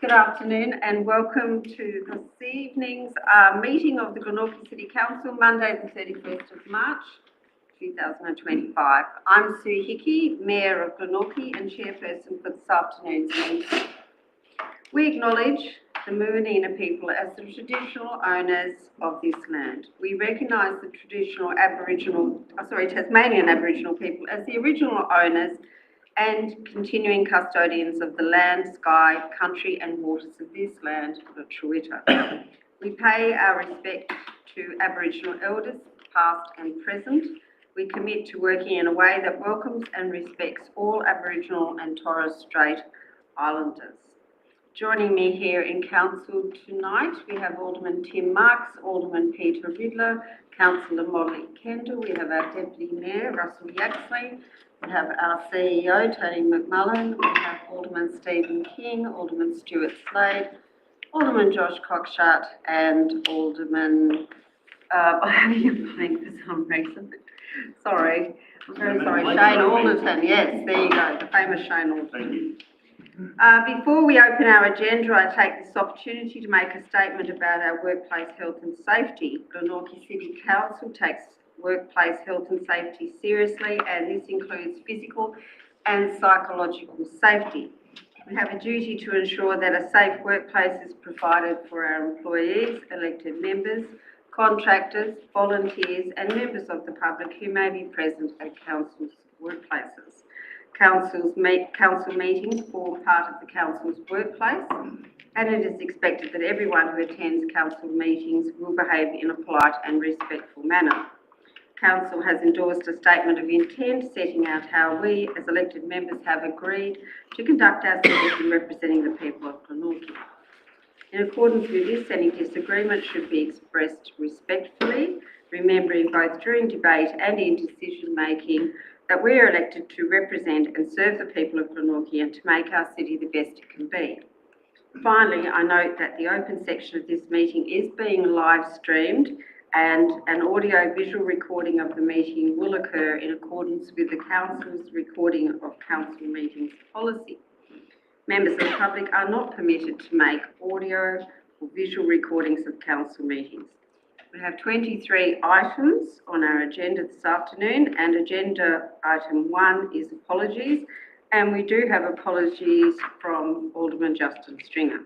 Good afternoon and welcome to this evening's meeting of the Glenorchy City Council, Monday the 31st of March 2025. I'm Sue Hickey, Mayor of Glenorchy and Chairperson for this afternoon's meeting. We acknowledge the Muwinina people as the traditional owners of this land. We recognise the Tasmanian Aboriginal people as the original owners and continuing custodians of the land, sky, country and waters of this land, the Truita. We pay our respect to Aboriginal elders, past and present. We commit to working in a way that welcomes and respects all Aboriginal and Torres Strait Islanders. Joining me here in Council tonight, we have Alderman Tim Marks, Alderman Peter Riddler, Councillor Molly Kendall, we have our Deputy Mayor, Russell Yaxley, we have our CEO, Tony McMullen, we have Alderman Stephen King, Alderman Stuart Slade, Alderman Josh Cockshut and Alderman, I'm having a blank for some reason. Sorry, I'm very sorry, Shane Alderton, yes, there you go, the famous Shane Alderton. Thank you. Before we open our agenda, I take this opportunity to make a statement about our workplace health and safety. Glenorchy City Council takes workplace health and safety seriously, and this includes physical and psychological safety. We have a duty to ensure that a safe workplace is provided for our employees, elected members, contractors, volunteers and members of the public who may be present at Council's workplaces. Council meetings form part of the Council's workplace, and it is expected that everyone who attends Council meetings will behave in a polite and respectful manner. Council has endorsed a statement of intent setting out how we, as elected members, have agreed to conduct ourselves in representing the people of Glenorchy. In accordance with this, any disagreement should be expressed respectfully, remembering both during debate and in decision-making that we are elected to represent and serve the people of Glenorchy and to make our city the best it can be. Finally, I note that the open section of this meeting is being live streamed and an audio-visual recording of the meeting will occur in accordance with the Council's recording of Council meetings policy. Members of the public are not permitted to make audio or visual recordings of Council meetings. We have 23 items on our agenda this afternoon, and agenda item 1 is apologies, and we do have apologies from Alderman Justin Stringer.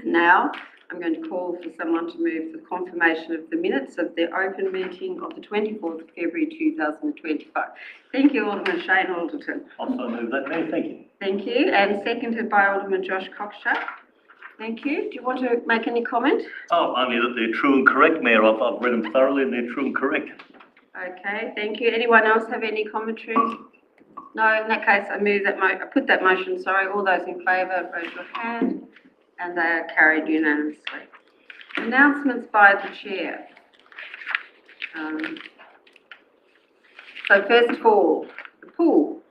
And now I'm going to call for someone to move the confirmation of the minutes of the open meeting of the 24th of February 2025. Thank you, Alderman Shane Alderton. Also move that, Mayor. Thank you. Thank you, and seconded by Alderman Josh Cockshut. Thank you. Do you want to make any comment? Oh, only that they're true and correct, Mayor. I've read them thoroughly and they're true and correct. Okay, thank you. Anyone else have any commentary? No, in that case, I put that motion, sorry. All those in favour, raise your hand, and they are carried unanimously. Announcements by the Chair. So first of all, the pool.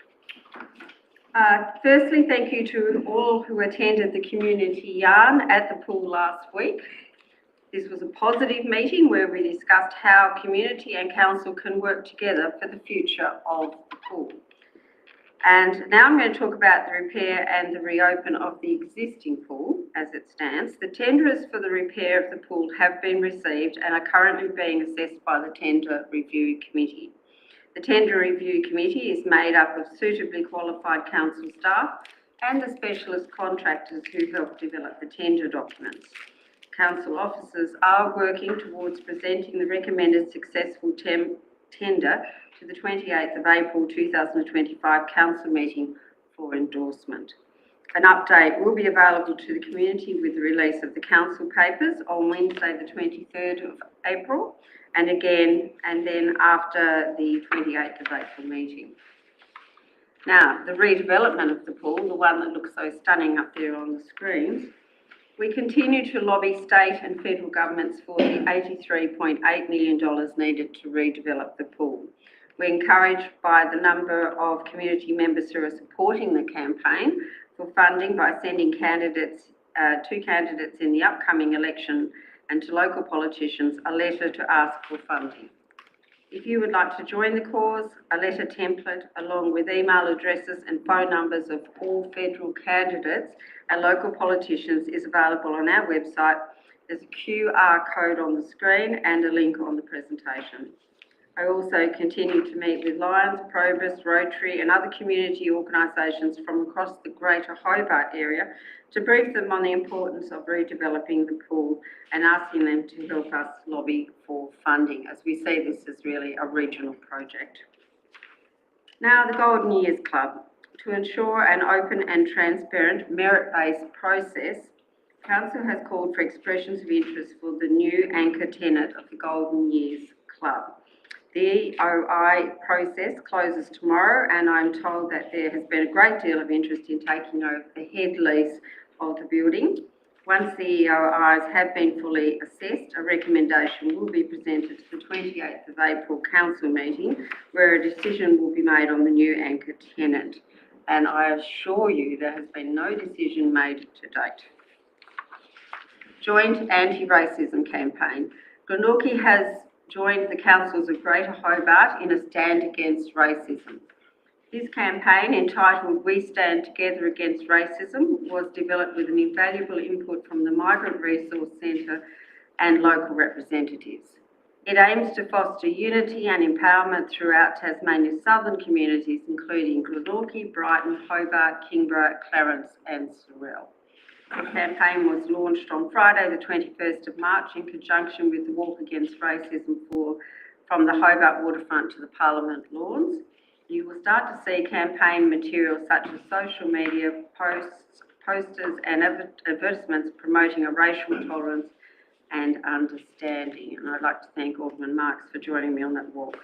Firstly, thank you to all who attended the community yarn at the pool last week. This was a positive meeting where we discussed how community and council can work together for the future of the pool. And now I'm going to talk about the repair and the reopen of the existing pool as it stands. The tenderers for the repair of the pool have been received and are currently being assessed by the Tender Review Committee. The Tender Review Committee is made up of suitably qualified council staff and the specialist contractors who help develop the tender documents. Council officers are working towards presenting the recommended successful tender to the 28th of April 2025 Council meeting for endorsement. An update will be available to the community with the release of the Council papers on Wednesday the 23rd of April and then after the 28th of April meeting. Now, the redevelopment of the pool, the one that looks so stunning up there on the screens, we continue to lobby state and federal governments for the $83.8 million needed to redevelop the pool. We're encouraged by the number of community members who are supporting the campaign for funding by sending two candidates in the upcoming election and to local politicians a letter to ask for funding. If you would like to join the cause, a letter template along with email addresses and phone numbers of all federal candidates and local politicians is available on our website. There's a QR code on the screen and a link on the presentation. I also continue to meet with Lions, Probus, Rotary and other community organisations from across the Greater Hobart area to brief them on the importance of redeveloping the pool and asking them to help us lobby for funding, as we see this as really a regional project. Now, the Golden Years Club. To ensure an open and transparent merit-based process, Council has called for expressions of interest for the new anchor tenant of the Golden Years Club. The EOI process closes tomorrow, and I'm told that there has been a great deal of interest in taking over the head lease of the building. Once the EOIs have been fully assessed, a recommendation will be presented to the 28th of April Council meeting, where a decision will be made on the new anchor tenant. And I assure you there has been no decision made to date. Joint anti-racism campaign. Glenorchy has joined the councils of Greater Hobart in a stand against racism. This campaign, entitled We Stand Together Against Racism, was developed with an invaluable input from the Migrant Resource Centre and local representatives. It aims to foster unity and empowerment throughout Tasmania's southern communities, including Glenorchy, Brighton, Hobart, Kingborough, Clarence and Sorell. The campaign was launched on Friday the 21st of March in conjunction with the Walk Against Racism from the Hobart waterfront to the Parliament lawns. You will start to see campaign material such as social media posts, posters and advertisements promoting a racial tolerance and understanding. And I'd like to thank Alderman Marks for joining me on that walk.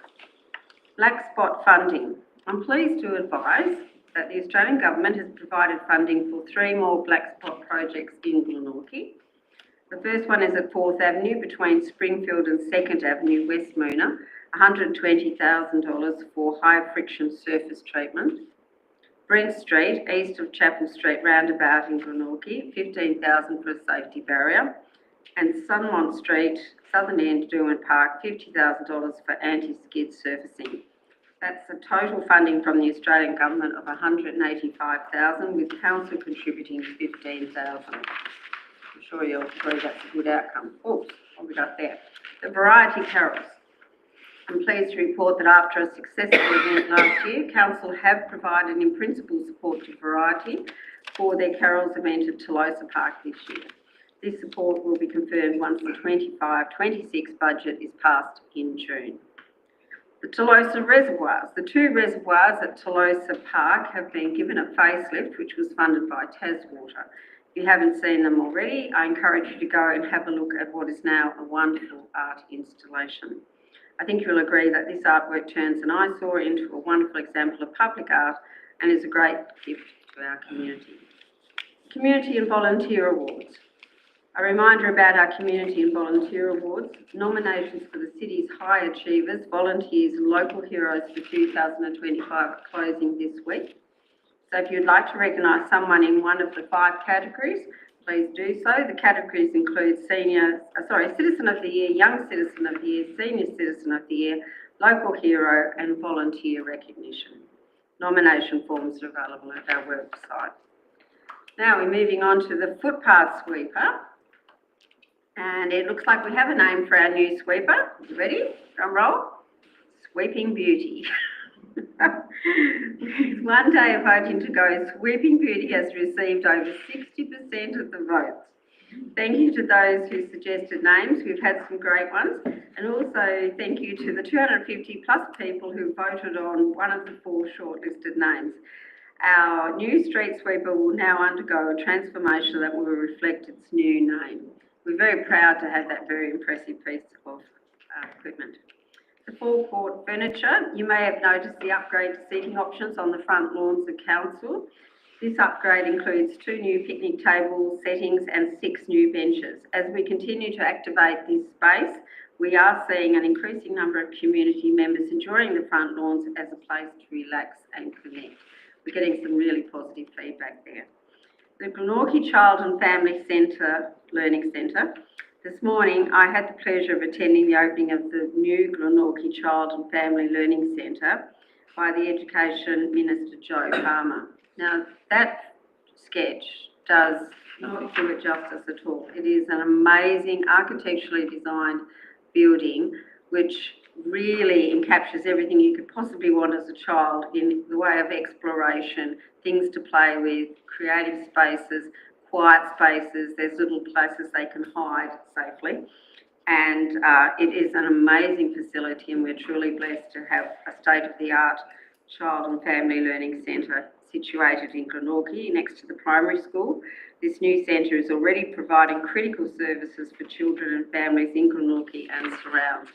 Black spot funding. I'm pleased to advise that the Australian Government has provided funding for 3 more black spot projects in Glenorchy. The first one is at 4th Avenue between Springfield and 2nd Avenue, West Moona, $120,000 for high friction surface treatment. Brent Street, east of Chapel Street roundabout in Glenorchy, $15,000 for a safety barrier. And Sunmont Street, southern end, Derwent Park, $50,000 for anti-skid surfacing. That's the total funding from the Australian Government of $185,000, with Council contributing $15,000. I'm sure you'll agree that's a good outcome. Oops, what have we got there? The Variety Carols. I'm pleased to report that after a successful event last year, Council have provided in principle support to Variety for their Carols event at Tolosa Park this year. This support will be confirmed once the 25-26 budget is passed in June. The Tolosa Reservoirs. The 2 reservoirs at Tolosa Park have been given a facelift, which was funded by Taswater. If you haven't seen them already, I encourage you to go and have a look at what is now a wonderful art installation. I think you'll agree that this artwork turns an eyesore into a wonderful example of public art and is a great gift to our community. Community and Volunteer Awards. A reminder about our Community and Volunteer Awards. Nominations for the city's high achievers, volunteers and local heroes for 2025 are closing this week. So if you'd like to recognise someone in one of the 5 categories, please do so. The categories include Citizen of the Year, Young Citizen of the Year, Senior Citizen of the Year, Local Hero and Volunteer Recognition. Nomination forms are available at our website. Now we're moving on to the footpath sweeper. And it looks like we have a name for our new sweeper. You ready? Drum roll. Sweeping Beauty. With 1 day of voting to go, Sweeping Beauty has received over 60% of the votes. Thank you to those who suggested names. We've had some great ones. And also thank you to the 250 plus people who voted on one of the 4 shortlisted names. Our new street sweeper will now undergo a transformation that will reflect its new name. We're very proud to have that very impressive piece of equipment. The forecourt furniture. You may have noticed the upgrade to seating options on the front lawns of Council. This upgrade includes 2 new picnic table settings and 6 new benches. As we continue to activate this space, we are seeing an increasing number of community members enjoying the front lawns as a place to relax and connect. We're getting some really positive feedback there. The Glenorchy Child and Family Centre Learning Centre. This morning, I had the pleasure of attending the opening of the new Glenorchy Child and Family Learning Centre by the Education Minister Joe Palmer. Now, that sketch does not do it justice at all. It is an amazing architecturally designed building which really encaptures everything you could possibly want as a child in the way of exploration, things to play with, creative spaces, quiet spaces. There's little places they can hide safely. And it is an amazing facility, and we're truly blessed to have a state-of-the-art child and family learning centre situated in Glenorchy next to the primary school. This new centre is already providing critical services for children and families in Glenorchy and surrounds.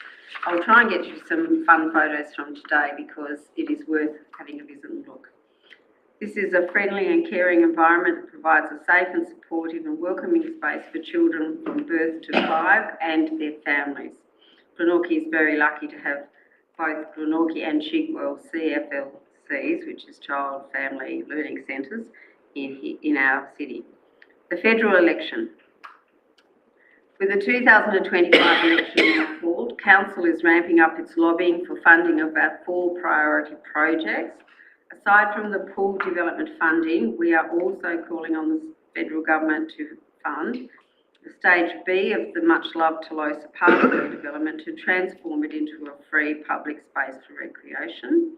I'll try and get you some fun photos from today because it is worth having a visit and look. This is a friendly and caring environment that provides a safe and supportive and welcoming space for children from birth to 5 and their families. Glenorchy is very lucky to have both Glenorchy and Chigwell CFLCs, which is Child Family Learning Centres, in our city. The federal election. With the 2025 election now called, Council is ramping up its lobbying for funding of our 4 priority projects. Aside from the pool development funding, we are also calling on the federal government to fund the stage B of the much-loved Tolosa Pathway development to transform it into a free public space for recreation,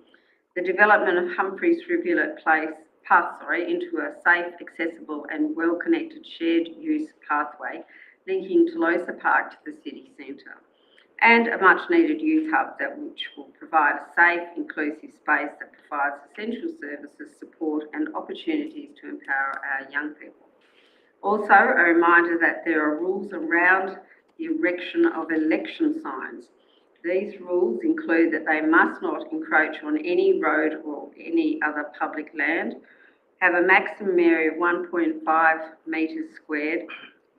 the development of Humphreys Rivulet Path into a safe, accessible and well-connected shared-use pathway linking Tolosa Park to the city centre, and a much-needed youth hub which will provide a safe, inclusive space that provides essential services, support and opportunities to empower our young people. Also, a reminder that there are rules around the erection of election signs. These rules include that they must not encroach on any road or any other public land, have a maximum area of 1.5 metres squared,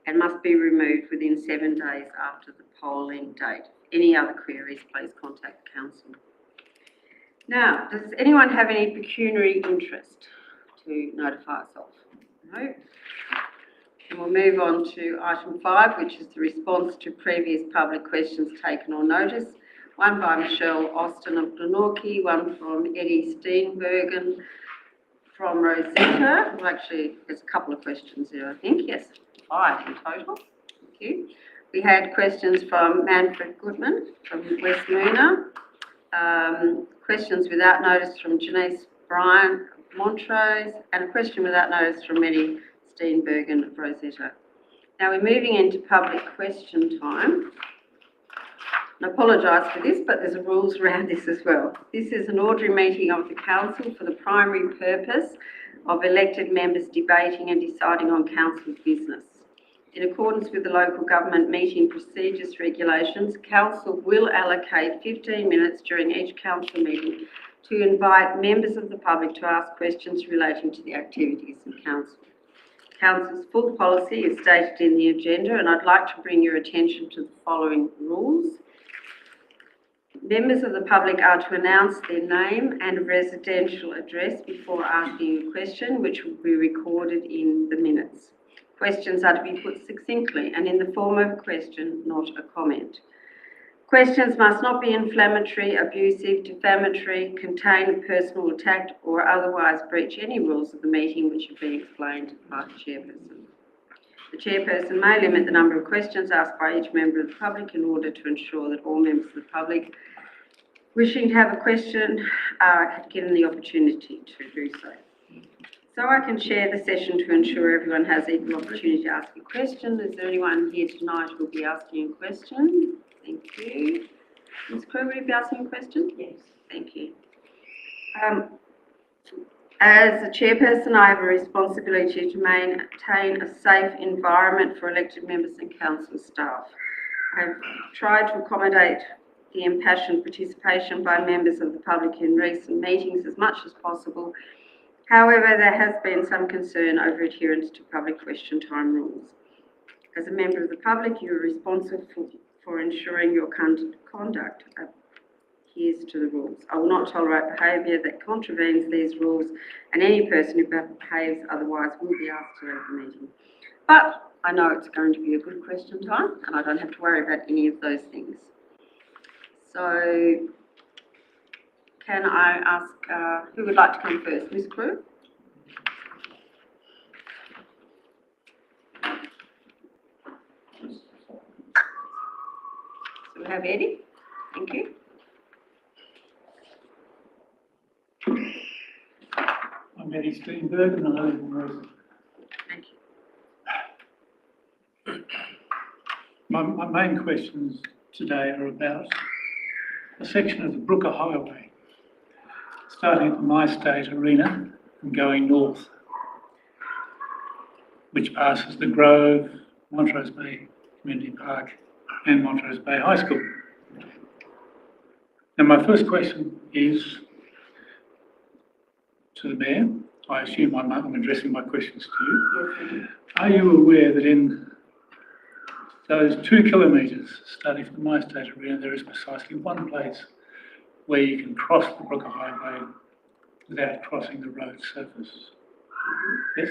and must be removed within 7 days after the polling date. Any other queries, please contact Council. Now, does anyone have any pecuniary interest to notify us of? No. And we'll move on to item 5, which is the response to previous public questions taken or notice. One by Michelle Austin of Glenorchy, one from Eddie Steenbergen from Rosetta. Well, actually, there's a couple of questions there, I think. Yes, 5 in total. Thank you. We had questions from Manfred Goodman from West Moona. Questions without notice from Janice Bryan of Montrose, and a question without notice from Eddie Steenbergen of Rosetta. Now we're moving into public question time. I apologise for this, but there's rules around this as well. This is an ordinary meeting of the Council for the primary purpose of elected members debating and deciding on Council business. In accordance with the Local Government Meeting Procedures Regulations, Council will allocate 15 minutes during each Council meeting to invite members of the public to ask questions relating to the activities of Council. Council's full policy is stated in the agenda, and I'd like to bring your attention to the following rules. Members of the public are to announce their name and residential address before asking a question, which will be recorded in the minutes. Questions are to be put succinctly and in the form of a question, not a comment. Questions must not be inflammatory, abusive, defamatory, contain a personal attack or otherwise breach any rules of the meeting which have been explained by the chairperson. The chairperson may limit the number of questions asked by each member of the public in order to ensure that all members of the public wishing to have a question are given the opportunity to do so. So I can share the session to ensure everyone has equal opportunity to ask a question. Is there anyone here tonight who will be asking a question? Thank you. Ms. Crowe, will you be asking a question? Yes. Thank you. As a chairperson, I have a responsibility to maintain a safe environment for elected members and council staff. I have tried to accommodate the impassioned participation by members of the public in recent meetings as much as possible. However, there has been some concern over adherence to public question time rules. As a member of the public, you are responsible for ensuring your conduct adheres to the rules. I will not tolerate behaviour that contravenes these rules, and any person who behaves otherwise will be asked to leave the meeting. But I know it's going to be a good question time and I don't have to worry about any of those things. So can I ask, who would like to come first? Ms. Crew? So we have Eddie. Thank you. I'm Eddie Steenberg and I live in Roseland. Thank you. My main questions today are about a section of the Brooker Highway, starting at the MyState Arena and going north, which passes the Grove, Montrose Bay Community Park and Montrose Bay High School. Now my first question is to the Mayor. I assume I'm addressing my questions to you. Yes, Are you aware that in those 2 kilometres starting from the MyState Arena, there is precisely one place where you can cross the Brooker Highway without crossing the road surface? Yes?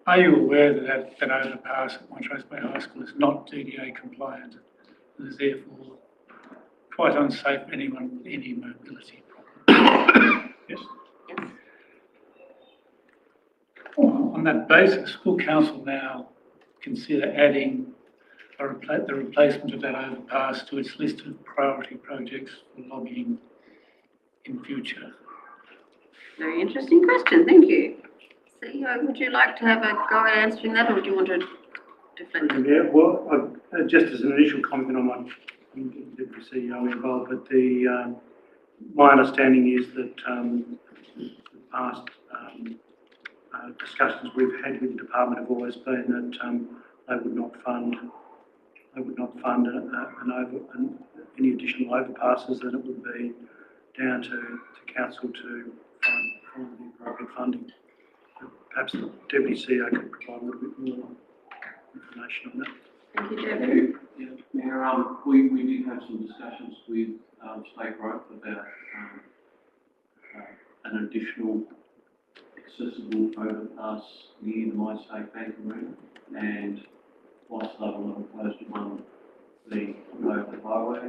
Are you aware that that overpass at Montrose Bay High School is not DDA compliant and is therefore quite unsafe for anyone with any mobility problem? Yes? Yes. On that basis, will Council now consider adding the replacement of that overpass to its list of priority projects for lobbying in future? Very interesting question. Thank you. CEO, would you like to have a go at answering that, or would you want to defend it? Yeah, well, just as an initial comment on my Deputy CEO involved, but my understanding is that the past discussions we've had with the department have always been that they would not fund any additional overpasses, and it would be down to council to find the appropriate funding. Perhaps the Deputy CEO could provide a little bit more information on that. Thank you, Deputy. Yeah, Mayor, we did have some discussions with State Growth about an additional accessible overpass near the MyState Bank Arena, and whilst they were not opposed to one being over the highway,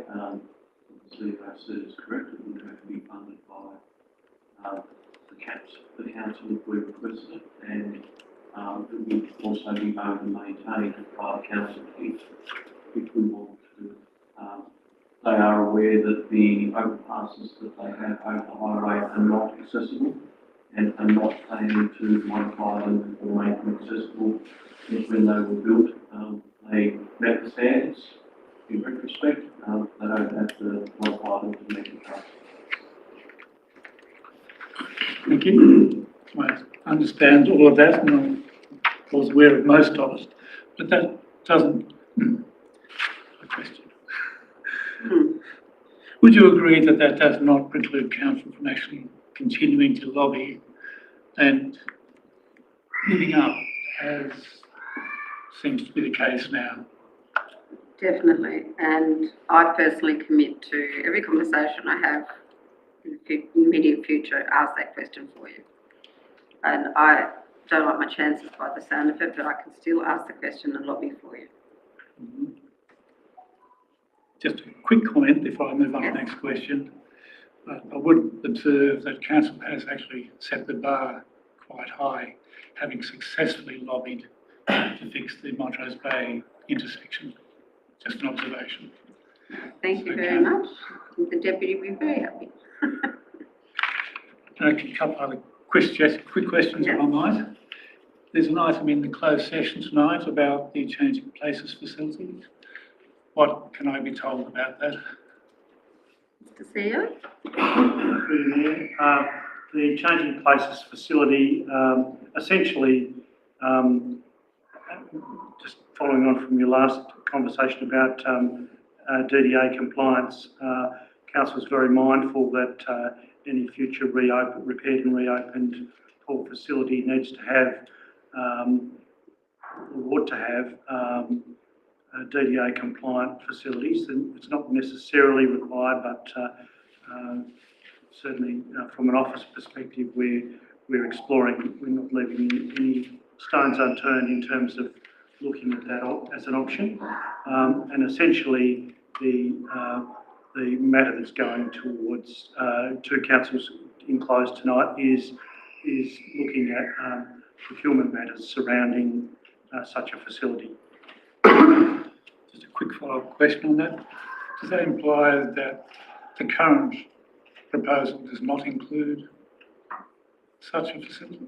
the CEO said it's correct, it would have to be funded by the council if we requested it, and it would also be owned and maintained by the council if we want to. They are aware that the overpasses that they have over the highway are not accessible and are not planning to modify them or make them accessible. When they were built, they met the standards. In retrospect, they don't have to modify them to meet the trust. Thank you. I understand all of that, and I was aware of most of it, but that doesn't. A question. Would you agree that that does not preclude council from actually continuing to lobby and living up, as seems to be the case now? Definitely. And I personally commit to every conversation I have in the immediate future, ask that question for you. And I don't like my chances by the sound of it, but I can still ask the question and lobby for you. Just a quick comment before I move on to the next question. I would observe that council has actually set the bar quite high, having successfully lobbied to fix the Montrose Bay intersection. Just an observation. Thank you very much. The Deputy will be very happy. A couple other quick questions if I might. There's an item in the closed session tonight about the changing places facilities. What can I be told about that? Mr. CEO? The changing places facility, essentially, just following on from your last conversation about DDA compliance, council is very mindful that any future repaired and reopened port facility needs to have, or ought to have, DDA compliant facilities, and it's not necessarily required, but certainly from an office perspective, we're exploring. We're not leaving any stones unturned in terms of looking at that as an option. And essentially, the matter that's going towards to councils enclosed tonight is looking at procurement matters surrounding such a facility. Just a quick follow-up question on that. Does that imply that the current proposal does not include such a facility?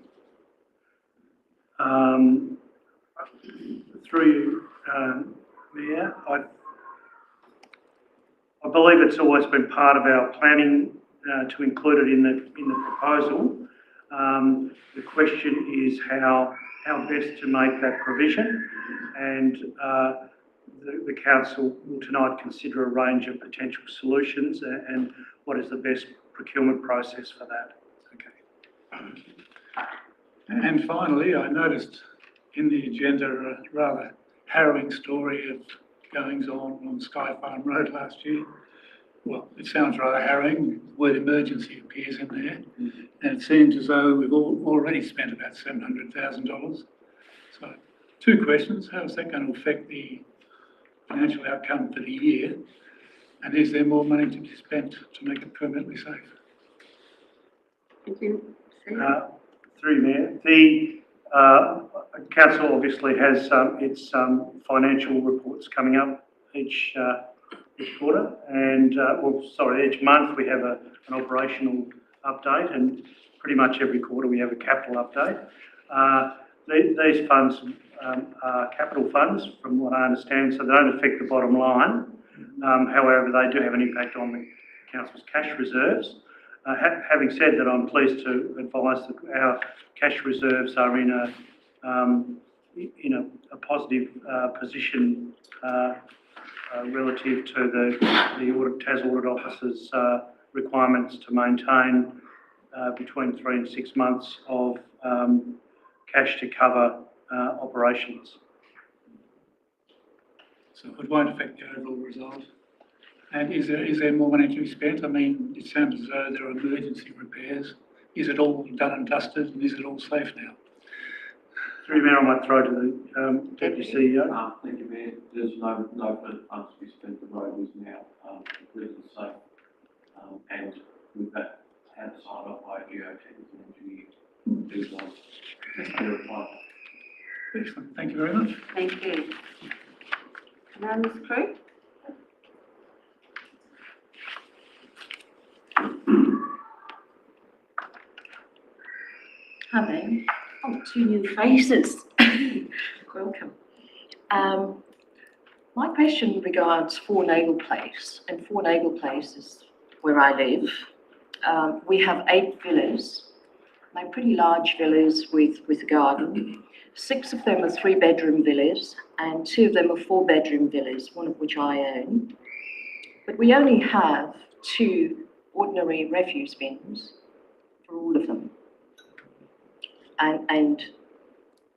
Through you, Mayor, I believe it's always been part of our planning to include it in the proposal. The question is how best to make that provision, and the council will tonight consider a range of potential solutions and what is the best procurement process for that. Okay. And finally, I noticed in the agenda a rather harrowing story of goings on Sky Farm Road last year. Well, it sounds rather harrowing. The word emergency appears in there. And it seems as though we've already spent about $700,000. So, two questions. How is that going to affect the financial outcome for the year? And is there more money to be spent to make it permanently safe? Thank you. Through Mayor, the council obviously has its financial reports coming up each quarter, and each month we have an operational update, and pretty much every quarter we have a capital update. These funds are capital funds, from what I understand, so they don't affect the bottom line. However, they do have an impact on the council's cash reserves. Having said that, I'm pleased to advise that our cash reserves are in a positive position relative to the TAS Audit Office's requirements to maintain between 3 and 6 months of cash to cover operations. So it won't affect the overall result. And is there more money to be spent? I mean, it sounds as though there are emergency repairs. Is it all done and dusted, and is it all safe now? Through Mayor, I might throw to the Deputy CEO. Thank you, Mayor. There's no further funds to be spent. The road is now completely safe, and we've had signed off by geotechnical engineer. Excellent. Thank you very much. Thank you. Now, Ms. Crew? Hello. Oh, two new faces. Welcome. My question regards Four Nagle Place, and Four Nagle Place is where I live. We have 8 villas, like pretty large villas with a garden. 6 of them are 3-bedroom villas, and 2 of them are 4-bedroom villas, one of which I own. But we only have 2 ordinary refuse bins for all of them. And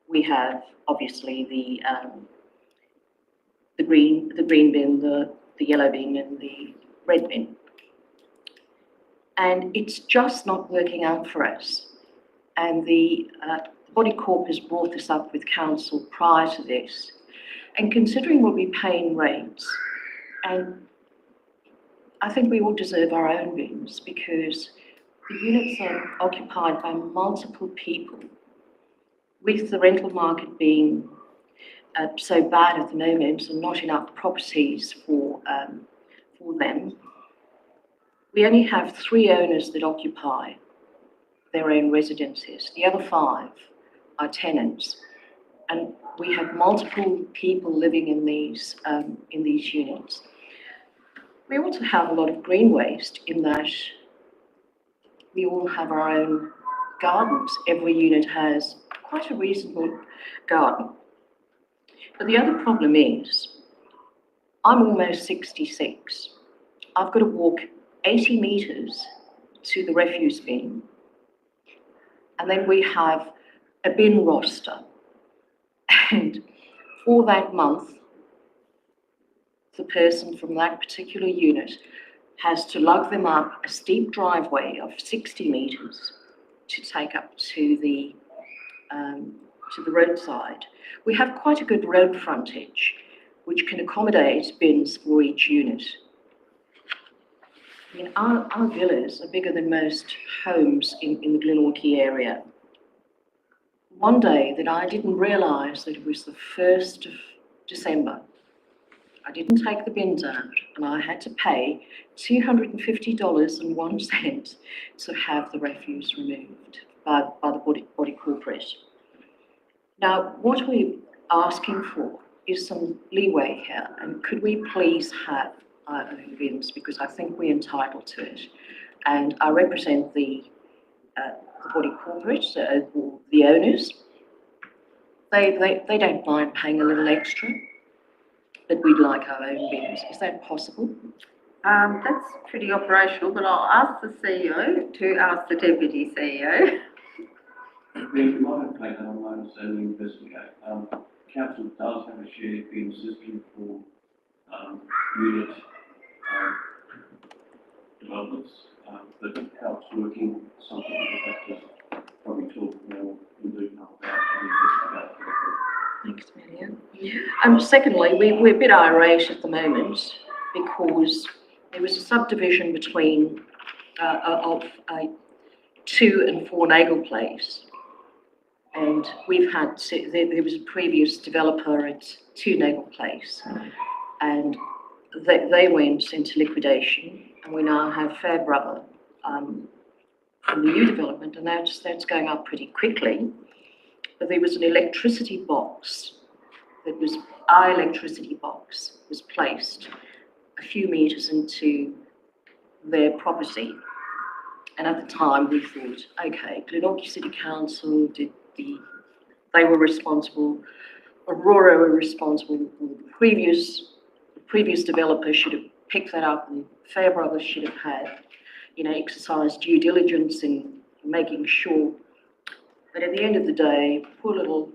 we have obviously the green bin, the yellow bin, and the red bin. And it's just not working out for us. And the Body Corp has brought this up with council prior to this. And considering what we pay in rates, and I think we all deserve our own bins, because the units are occupied by multiple people. With the rental market being so bad at the moment and not enough properties for them, we only have 3 owners that occupy their own residences. The other 5 are tenants, and we have multiple people living in these units. We also have a lot of green waste in that we all have our own gardens. Every unit has quite a reasonable garden. But the other problem is, I'm almost 66. I've got to walk 80 metres to the refuse bin, and then we have a bin roster. And for that month, the person from that particular unit has to lug them up a steep driveway of 60 metres to take up to the to the roadside, we have quite a good road frontage, which can accommodate bins for each unit. I mean, our villas are bigger than most homes in the Glenorchy area. One day that I didn't realise that it was the 1st of December, I didn't take the bins out and I had to pay $250.01 to have the refuse removed by the body corporate. Now, what we're asking for is some leeway here, and could we please have our own bins, because I think we're entitled to it. And I represent the body corporate, or the owners. They don't mind paying a little extra, but we'd like our own bins. Is that possible? That's pretty operational, but I'll ask the CEO to ask the Deputy CEO. We might have taken on notice and investigate. Council does have a shared bin system for unit developments, but helps working something we have to probably talk more in detail about and investigate. Thanks, Maria. Secondly, we're a bit irate at the moment because there was a subdivision between of a 2 and 4 Nagel Place, and we've had there was a previous developer at 2 Nagel Place, and they went into liquidation, and we now have Fairbrother from the new development, and that's going up pretty quickly. But there was an electricity box our electricity box was placed a few metres into their property. And at the time we thought, okay, Glenorchy City Council they were responsible, Aurora were responsible, the previous developer should have picked that up, and Fairbrother should have had, exercised due diligence in making sure. But at the end of the day, poor little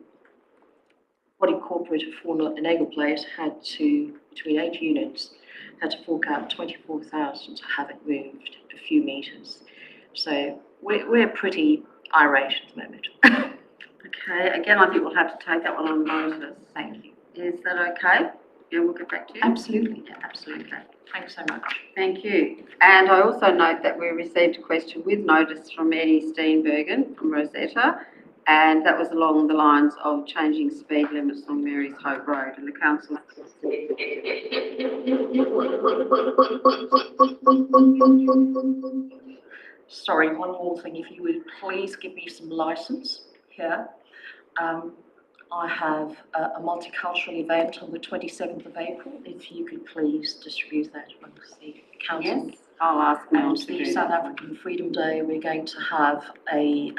body corporate of 4 Nagel Place had to, between 8 units, had to fork out $24,000 to have it moved a few metres. So we're pretty irate at the moment. Okay, again, I think we'll have to take that one on notice. Thank you. Is that okay? Yeah, we'll get back to you. Absolutely. Yeah, absolutely. Okay. Thanks so much. Thank you. And I also note that we received a question with notice from Eddie Steenbergen from Rosetta, and that was along the lines of changing speed limits on Mary's Hope Road, and the council. Sorry, one more thing. If you would please give me some license here. I have a multicultural event on the 27th of April. If you could please distribute that amongst the council. Yes, I'll ask Mel And to the do South that. African Freedom Day, we're going to have an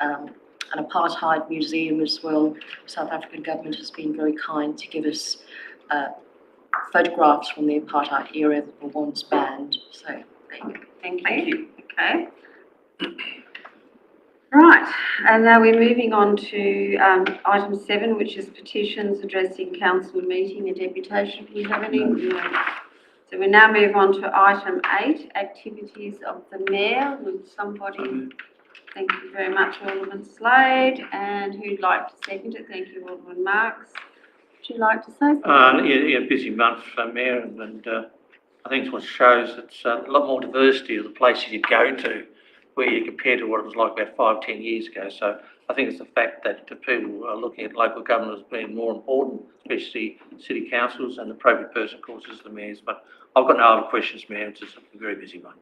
apartheid museum as well. South African government has been very kind to give us photographs from the apartheid era that were once banned. So there you go. Thank Thank you. Okay. Right, and now we're moving on to item 7, which is petitions addressing council meeting and deputation. Do we have any? No. So we now move on to item 8, activities of the mayor. Would somebody, thank you very much, Alderman Slade, and who'd like to second it? Thank you, Alderman Marks. Would you like to say something? Yeah, busy month, Mayor, and I think it's what shows it's a lot more diversity of the places you go to, where you compare to what it was like about 5-10 years ago. So I think it's the fact that people are looking at local government as being more important, especially city councils, and the appropriate person, of course, is the mayors. But I've got no other questions, Mayor. It's just a very busy one.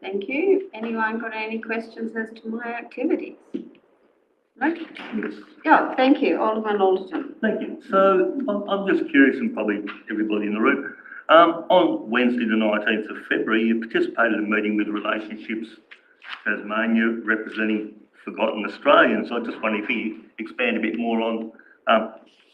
Thank you. Anyone got any questions as to my activities? No? Yes. Yeah, thank you, Alderman Alderton. Thank you. So I'm just curious, and probably everybody in the room, on Wednesday the 19th of February, you participated in a meeting with Relationships Tasmania representing Forgotten Australians. I just wonder if you expand a bit more on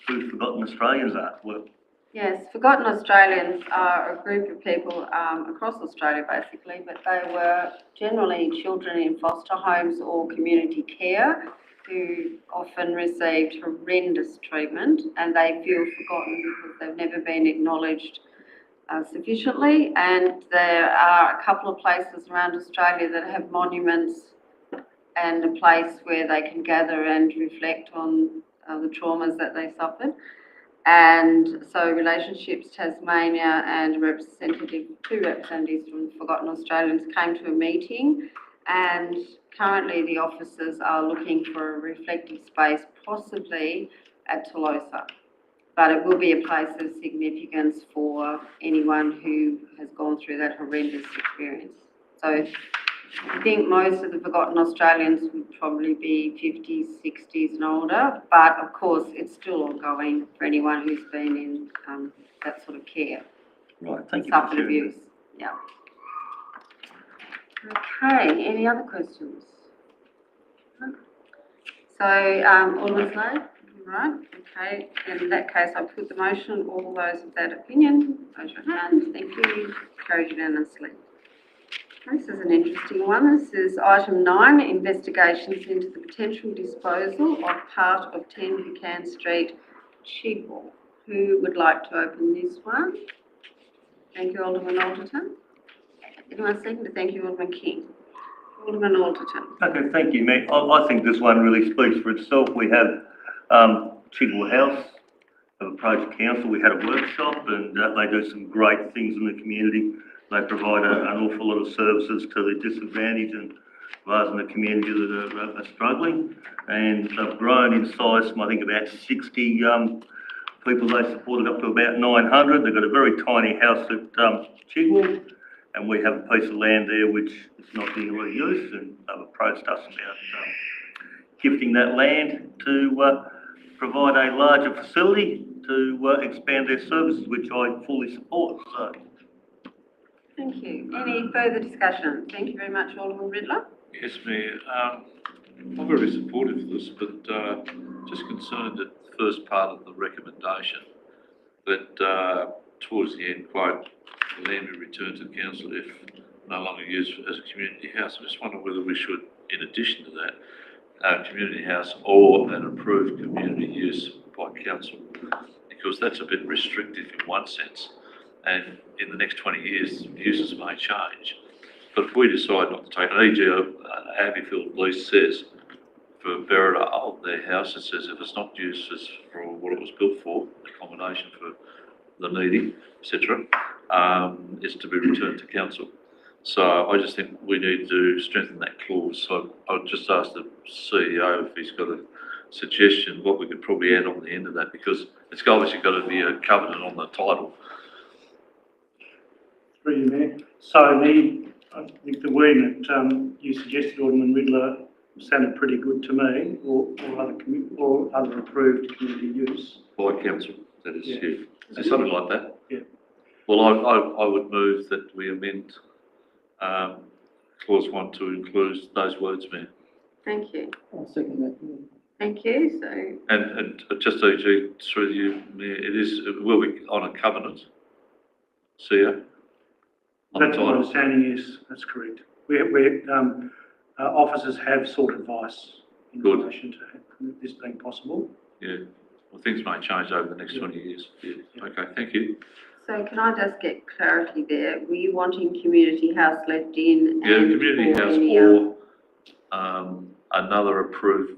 who Forgotten Australians are. Well, Yes, Forgotten Australians are a group of people across Australia basically, but they were generally children in foster homes or community care who often received horrendous treatment, and they feel forgotten because they've never been acknowledged sufficiently. And there are a couple of places around Australia that have monuments and a place where they can gather and reflect on the traumas that they suffered. And so Relationships Tasmania and two representatives from Forgotten Australians came to a meeting, and currently the officers are looking for a reflective space, possibly at Tolosa. But it will be a place of significance for anyone who has gone through that horrendous experience. So I think most of the Forgotten Australians would probably be 50s, 60s and older, but of course it's still ongoing for anyone who's been in that sort of care. Right, thank you for Suffered sharing abuse, yeah. Okay, any other questions? So, Alderman Slade, right, okay, in that case I'll put the motion. All those of that opinion, raise your hand, thank you, carried unanimously. This is an interesting one. This is item 9, investigations into the potential disposal of part of 10 Buchan Street, Chigwell. Who would like to open this one? Thank you, Alderman Alderton. Anyone second? Thank you, Alderman King. Alderman Alderton. Okay, thank you, Meg. I think this one really speaks for itself. We have Chigwell House have approached council. We had a workshop, and they do some great things in the community. They provide an awful lot of services to the disadvantaged and those in the community that are struggling. And they've grown in size from, I think, about 60 people they supported up to about 900. They've got a very tiny house at Chigwell, and we have a piece of land there which is not being really used, and they've approached us about gifting that land to provide a larger facility to expand their services, which I fully support. So. Thank you. Any further discussion? Thank you very much, Alderman Riddler. Yes, Mayor. I'm very supportive of this, but just concerned at the first part of the recommendation that towards the end, quote, the land be returned to the council if no longer used as a community house. I just wonder whether we should, in addition to that, community house or an approved community use by council, because that's a bit restrictive in one sense. And in the next 20 years, uses may change. But if we decide not to take it, e.g. Abbeyfield lease says for Berrida, their house, it says if it's not used as for what it was built for, accommodation for the needy, etc., is to be returned to council. So I just think we need to strengthen that clause. So I would just ask the CEO if he's got a suggestion what we could probably add on the end of that, because it's obviously got to be a covenant on the title. Through you, Mayor. So I think the wording that you suggested, Alderman Riddler, sounded pretty good to me, or other approved community use. By council, that is, Yeah. yeah. So something like that? Yeah. Well, I would move that we amend clause 1 to include those words, Mayor. Thank you. I'll second that. Thank you. So, And just e.g. through you, Mayor, it will be on a covenant, CEO? That's my understanding, yes, that's correct. Officers have sought advice in Good. relation to this being possible. Yeah, well, things may change over the next 20 years. Yeah. Okay, thank you. so can I just get clarity there? Were you wanting community house left in? Yeah, and community or house any or another approved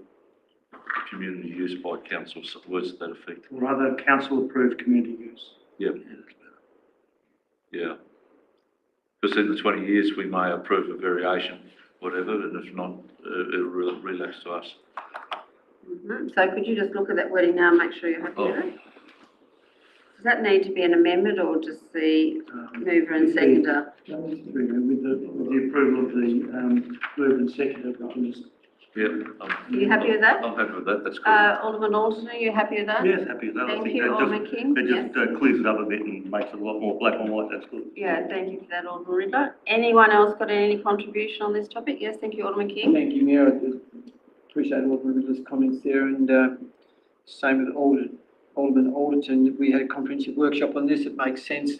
community use by council, words to that effect. Or other council-approved community use. Yep. Yeah. Because in the 20 years, we may approve a variation, whatever, and if not, it'll relapse to us. So could you just look at that wording now and make sure you're happy with it? Does that need to be an amendment or just the mover and seconder? With the approval of the mover and seconder, we can just. Yeah. Are you happy with that? I'm happy with that, that's good. Alderman Alderton, are you happy with that? Yes, happy with that. I Thank think you, that Alderman King. It just clears it up a bit and makes it a lot more black and white. That's good. Yeah, thank you for that, Alderman Riddler. Anyone else got any contribution on this topic? Yes, thank you, Alderman King. Thank you, Mayor. I appreciate Alderman Riddler's comments there, and same with Alderman Alderton. We had a comprehensive workshop on this. It makes sense.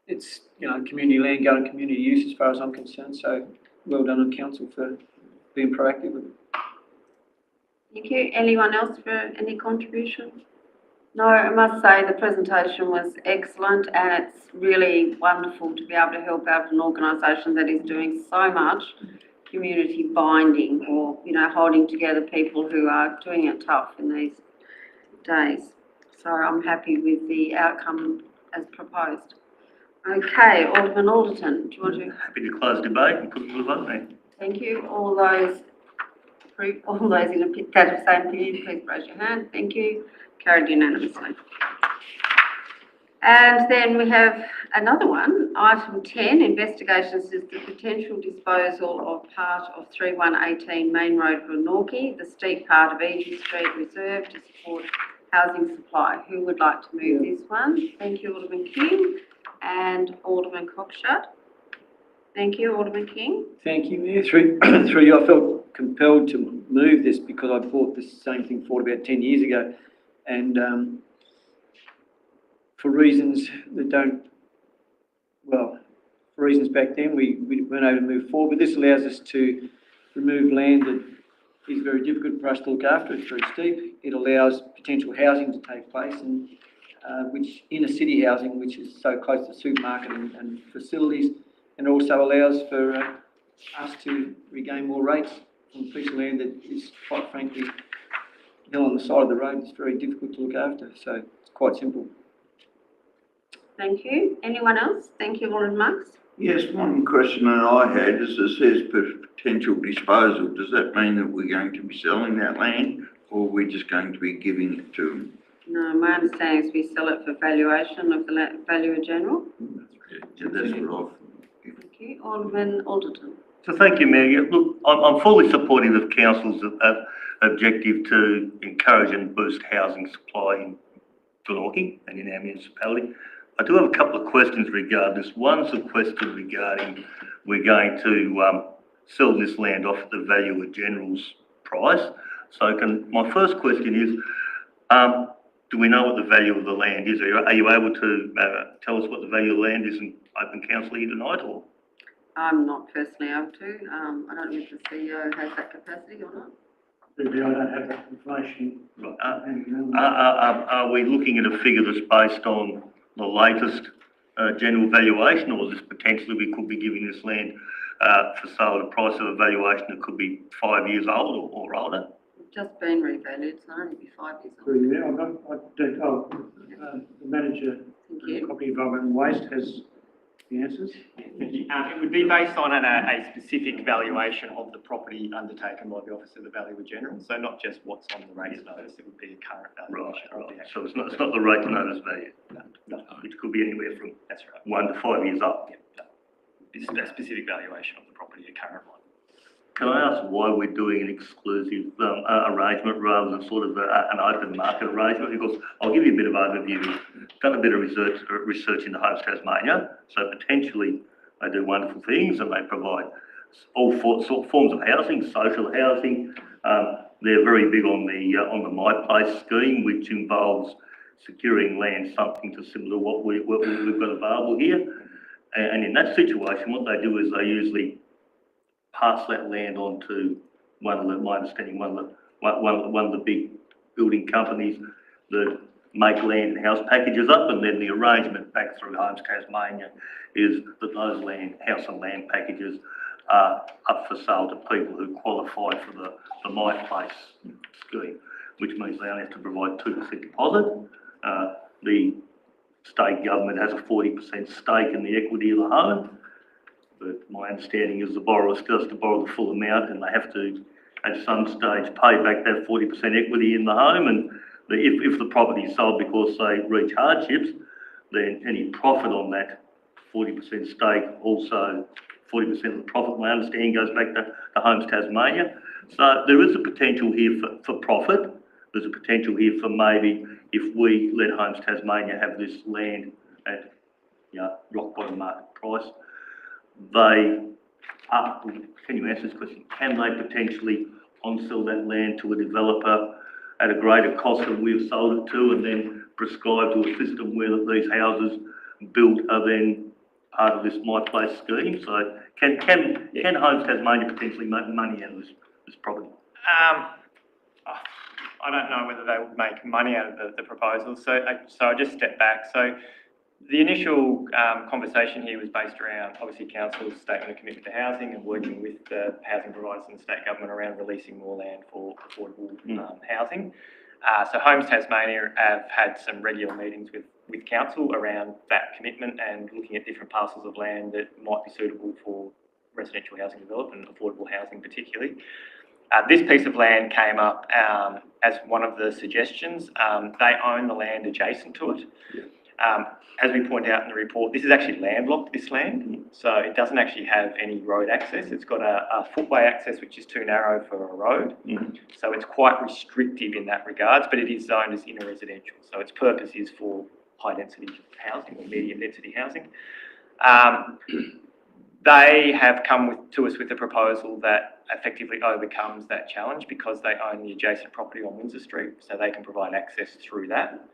It's, community land going community use as far as I'm concerned, so well done on council for being proactive with it. Thank you. Anyone else for any contribution? No, I must say the presentation was excellent, and it's really wonderful to be able to help out an organisation that is doing so much community binding or, holding together people who are doing it tough in these days. So I'm happy with the outcome as proposed. Okay, Alderman Alderton, do you want to? Happy to close debate and put it to the vote then. Thank you. All those in that of same opinion, please raise your hand. Thank you. Carried unanimously. And then we have another one, item 10, investigations into the potential disposal of part of 3118 Main Road, Glenorchy, the steep part of Easy Street reserved to support housing supply. Who would like to move this one? Thank you, Alderman King and Alderman Cockshott. Thank you, Alderman King. Thank you, Mayor. Through you, I felt compelled to move this because I bought this same thing forward about 10 years ago, and for reasons that for reasons back then, we weren't able to move forward, but this allows us to remove land that is very difficult for us to look after. It's very steep. It allows potential housing to take place, and which inner city housing, which is so close to supermarket and facilities, and also allows for us to regain more rates from a piece of land that is, quite frankly, on the side of the road. It's very difficult to look after, so it's quite simple. Thank you. Anyone else? Thank you, Alderman Marks. Yes, one question that I had is it says potential disposal. Does that mean that we're going to be selling that land or we're just going to be giving it to them? No, my understanding is we sell it for valuation of the valuer general. Yeah, that's what Thank you. Alderman Alderton. So thank you, Mayor. Yeah, look, I'm fully supportive of Council's objective to encourage and boost housing supply in Glenorchy and in our municipality. I do have a couple of questions regarding this. One's a question regarding we're going to sell this land off at the valuer general's price. So my first question is, do we know what the value of the land is? Are you able to tell us what the value of the land is in open council here tonight, or? I'm not personally able to. I don't know if the CEO has that capacity or not. Maybe I don't have that information. Right. Are we looking at a figure that's based on the latest general valuation, or is this potentially we could be giving this land for sale at a price of a valuation that could be 5 years old or older? It's just been revalued, so only be 5 years old. Through you, the manager Thank of you. Property Environment and Waste has the answers. It would be based on a specific valuation of the property undertaken by the Office of the Valuer General, so not just what's on the rates notice, it would be a current valuation. Right. So it's not the rate notice value? No. Which could be anywhere from That's right. 1 to 5 years old? Yeah, no. It's a specific valuation of the property, a current one. Can I ask why we're doing an exclusive arrangement rather than sort of an open market arrangement? Because I'll give you a bit of overview. Done a bit of research into Homes Tasmania, so potentially they do wonderful things and they provide all forms of housing, social housing. They're very big on the My Place scheme, which involves securing land, something to similar to what we've got available here. And in that situation, what they do is they usually pass that land on to one of the big building companies that make land and house packages up, and then the arrangement back through Homes Tasmania is that those house and land packages are up for sale to people who qualify for the My Place scheme, which means they only have to provide 2% deposit. The state government has a 40% stake in the equity of the home. But my understanding is the borrower still has to borrow the full amount, and they have to, at some stage, pay back that 40% equity in the home. And if the property is sold because they reach hardships, then any profit on that 40% stake, also 40% of the profit, my understanding, goes back to Homes Tasmania. So there is a potential here for profit. There's a potential here for maybe if we let Homes Tasmania have this land at rock bottom market price, can you answer this question? Can they potentially on-sell that land to a developer at a greater cost than we've sold it to, and then prescribe to a system where these houses built are then part of this My Place scheme? So can Homes Tasmania potentially make money out of this property? I don't know whether they would make money out of the proposal, so I just step back. So the initial conversation here was based around, obviously, Council's statement of commitment to housing and working with the housing providers and the state government around releasing more land for affordable housing. So Homes Tasmania have had some regular meetings with council around that commitment and looking at different parcels of land that might be suitable for residential housing development, affordable housing particularly. This piece of land came up as one of the suggestions. They own the land adjacent to it. As we point out in the report, this is actually landlocked, this land, so it doesn't actually have any road access. It's got a footway access which is too narrow for a road, so it's quite restrictive in that regards, but it is zoned as inner residential, so its purpose is for high density housing or medium density housing. They have come to us with a proposal that effectively overcomes that challenge because they own the adjacent property on Windsor Street, so they can provide access through that.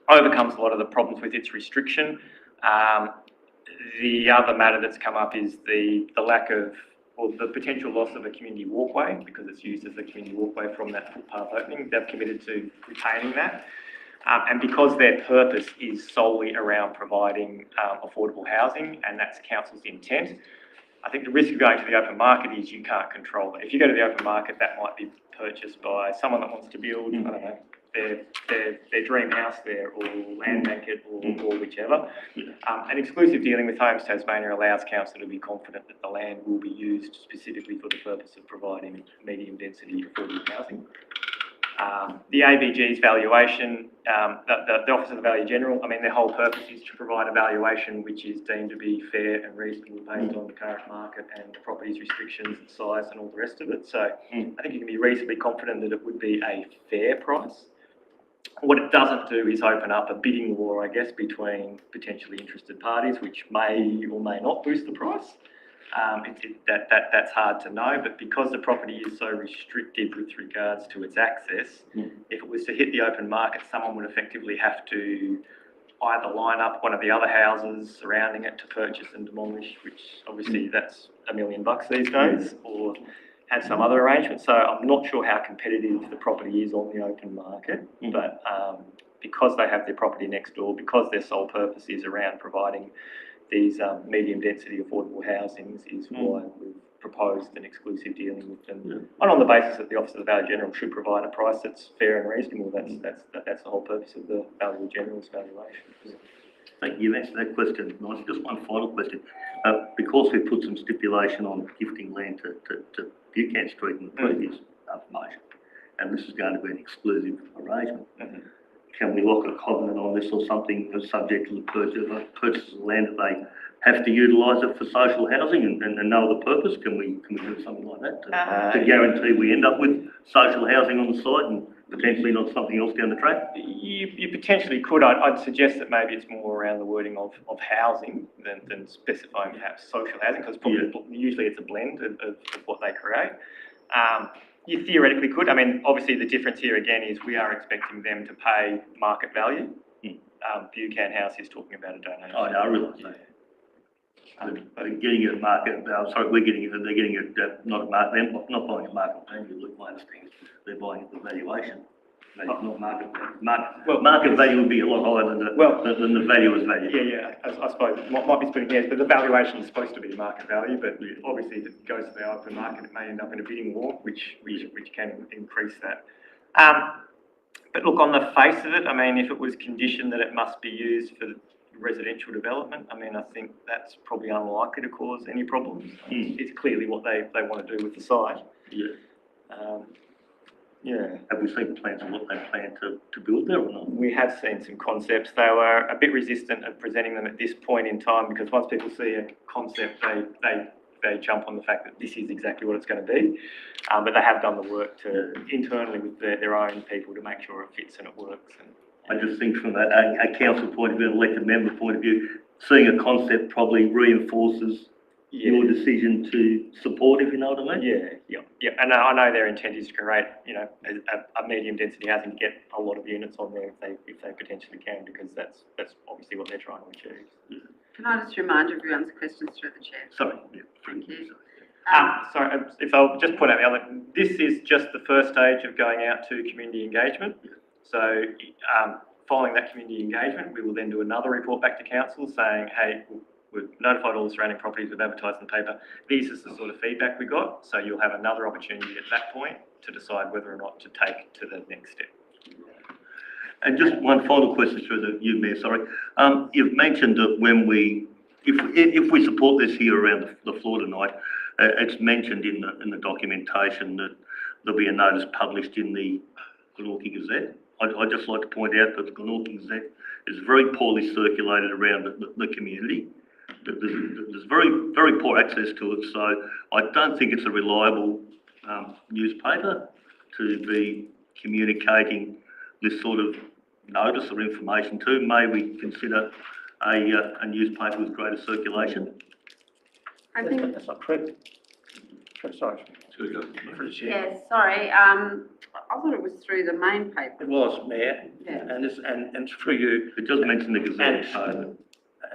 Overcomes a lot of the problems with its restriction. The other matter that's come up is the lack of, or the potential loss of a community walkway because it's used as a community walkway from that footpath opening. They've committed to retaining that. And because their purpose is solely around providing affordable housing, and that's council's intent, I think the risk of going to the open market is you can't control it. If you go to the open market, that might be purchased by someone that wants to build, I don't know, their dream house there, or land bank it, or whichever. An exclusive dealing with Homes Tasmania allows council to be confident that the land will be used specifically for the purpose of providing medium density affordable housing. The ABG's valuation, the Office of the Value General, I mean, their whole purpose is to provide a valuation which is deemed to be fair and reasonable based on the current market and the property's restrictions and size and all the rest of it. So I think you can be reasonably confident that it would be a fair price. What it doesn't do is open up a bidding war, I guess, between potentially interested parties, which may or may not boost the price. That's hard to know, but because the property is so restricted with regards to its access, if it was to hit the open market, someone would effectively have to either line up one of the other houses surrounding it to purchase and demolish, which obviously that's $1 million these days, or have some other arrangement. So I'm not sure how competitive the property is on the open market, but because they have their property next door, because their sole purpose is around providing these medium density affordable housings, is why we've proposed an exclusive dealing with them. And on the basis that the Office of the Value General should provide a price that's fair and reasonable. That's the whole purpose of the Value General's valuation. Thank you. You've answered that question. Nice. Just one final question. Because we've put some stipulation on gifting land to Buchanan Street in the previous motion, and this is going to be an exclusive arrangement, can we lock a covenant on this or something as subject to the purchase of land that they have to utilise it for social housing and no other purpose? Can we do something like that to guarantee we end up with social housing on the site and potentially not something else down the track? You potentially could. I'd suggest that maybe it's more around the wording of housing than specifying perhaps social housing, because usually it's a blend of what they create. You theoretically could. I mean, obviously the difference here again is we are expecting them to pay market value. Buchanan House is talking about a donation. Oh, no, I realise that. But getting it at market, we're getting it, they're getting it, not at market, they're not buying at market value, look, my understanding is they're buying at the valuation. Not market value. Market value would be a lot higher than the valuer's value. Yeah, I suppose, might be splitting hairs, but the valuation is supposed to be market value, but obviously if it goes to the open market, it may end up in a bidding war, which can increase that. But look, on the face of it, I mean, if it was conditioned that it must be used for residential development, I mean, I think that's probably unlikely to cause any problems. It's clearly what they want to do with the site. Have we seen plans on what they plan to build there or not? We have seen some concepts. They were a bit resistant at presenting them at this point in time because once people see a concept, they jump on the fact that this is exactly what it's going to be. But they have done the work to internally with their own people to make sure it fits and it works. I just think from a council point of view, an elected member point of view, seeing a concept probably reinforces your decision to support, if you know what I mean? Yeah. And I know their intent is to create, a medium density housing to get a lot of units on there if they potentially can, because that's obviously what they're trying to achieve. Can I just remind everyone's questions through the chair? Sorry. Thank you. Sorry, if I'll just point out the other, this is just the first stage of going out to community engagement. So following that community engagement, we will then do another report back to council saying, hey, we've notified all the surrounding properties, we've advertised in the paper. This is the sort of feedback we got. So you'll have another opportunity at that point to decide whether or not to take to the next step. And just one final question through you, Mayor, sorry. You've mentioned that if we support this here around the floor tonight, it's mentioned in the documentation that there'll be a notice published in the Glenorchy Gazette. I'd just like to point out that the Glenorchy Gazette is very poorly circulated around the community. There's very, very poor access to it, so I don't think it's a reliable newspaper to be communicating this sort of notice or information to. May we consider a newspaper with greater circulation? I think, That's not correct. Sorry. Should we go? yes, sorry, I thought it was through the main paper. It was, Mayor, Yeah. and through you, It does mention the Gazette. and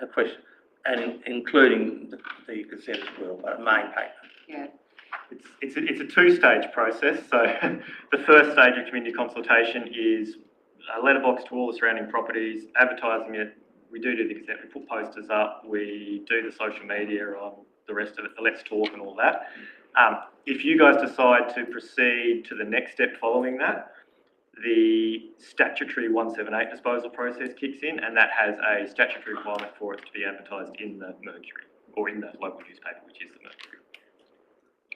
a question, and including the Gazette as well, but main paper. Yeah. It's a two-stage process. So the first stage of community consultation is a letterbox to all the surrounding properties, advertising it. We do the Gazette, we put posters up, we do the social media on the rest of it, the Let's Talk and all that. If you guys decide to proceed to the next step following that, the statutory 178 disposal process kicks in, and that has a statutory requirement for it to be advertised in the Mercury, or in the local newspaper, which is the Mercury.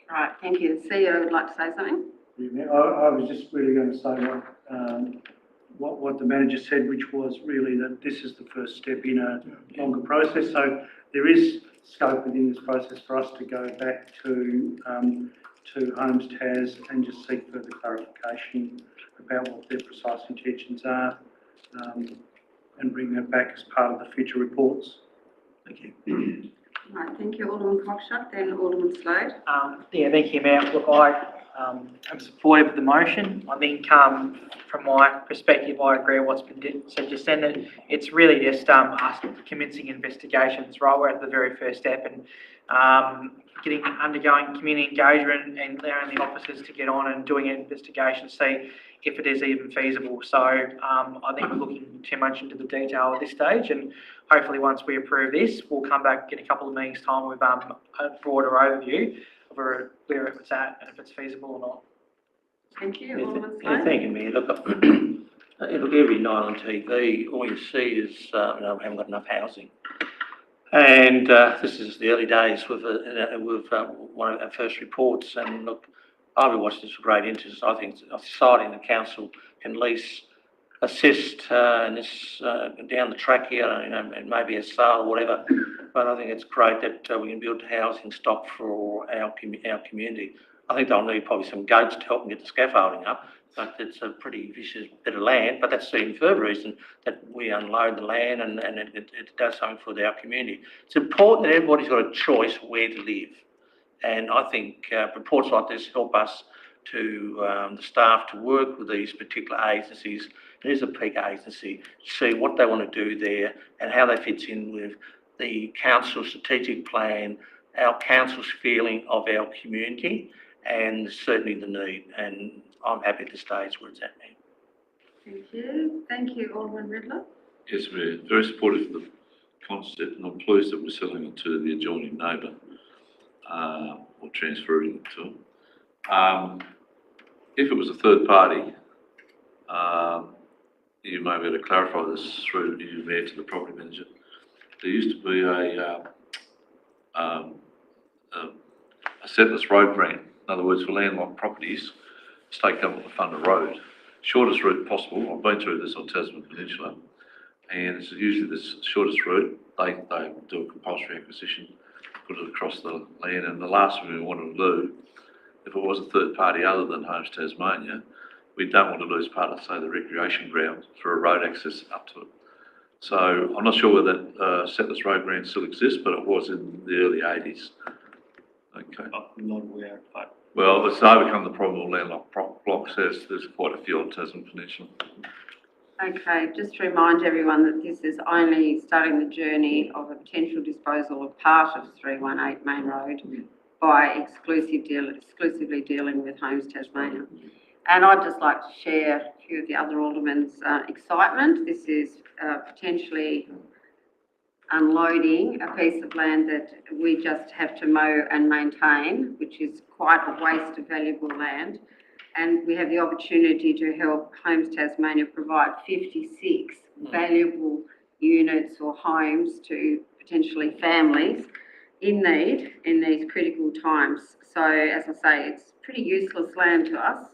All right, thank you. The CEO would like to say something? I was just really going to say what the manager said, which was really that this is the first step in a longer process. So there is scope within this process for us to go back to Homes TAS and just seek further clarification about what their precise intentions are, and bring that back as part of the future reports. Thank you. All right, thank you, Alderman Cockshott, then Alderman Slade. Yeah, thank you, Mayor. Look, I am supportive of the motion. I think from my perspective, I agree with what's been said just then, that it's really just us commencing investigations, right? We're at the very first step, and undergoing community engagement and allowing the officers to get on and doing an investigation, see if it is even feasible. So I think we're looking too much into the detail at this stage, and hopefully once we approve this, we'll come back in a couple of meetings' time with a broader overview of where it's at and if it's feasible or not. Thank you, Alderman Yeah, Slade. thank you, Mayor. Look, every night on TV, all you see is, we haven't got enough housing. And this is the early days with one of our first reports. And look, I've been watching this with great interest. I think society and the council can at least assist in this down the track here, and maybe a sale or whatever. But I think it's great that we can build housing stock for our community. I think they'll need probably some goats to help them get the scaffolding up, but it's a pretty vicious bit of land. But that's the inferred reason that we unload the land and it does something for our community. It's important that everybody's got a choice where to live. And I think reports like this help us to the staff to work with these particular agencies. It is a peak agency, see what they want to do there and how that fits in with the council's strategic plan, our council's feeling of our community, and certainly the need. And I'm happy at the stage where it's at now. Thank you. Thank you, Alderman Riddler. Yes, we're very supportive of the concept, and I'm pleased that we're selling it to the adjoining neighbour, or transferring it to them. If it was a third party, you may be able to clarify this through you, Mayor, to the property manager. There used to be a settlers road grant. In other words, for landlocked properties, state government will fund a road. Shortest route possible. I've been through this on Tasman Peninsula, and it's usually the shortest route. They do a compulsory acquisition, put it across the land, and the last thing we wanted to do, if it was a third party other than Homes Tasmania, we don't want to lose part of, say, the recreation ground for a road access up to it. So I'm not sure whether that settlers road grant still exists, but it was in the early 80s. Okay. I'm not aware, but Well, it's overcome the problem of landlocked blocks. There's quite a few on Tasman Peninsula. Okay, just to remind everyone that this is only starting the journey of a potential disposal of part of 318 Main Road by exclusively dealing with Homes Tasmania. And I'd just like to share a few of the other aldermen's excitement. This is potentially unloading a piece of land that we just have to mow and maintain, which is quite a waste of valuable land. and we have the opportunity to help Homes Tasmania provide 56 valuable units or homes to potentially families in need in these critical times. So, as I say, it's pretty useless land to us,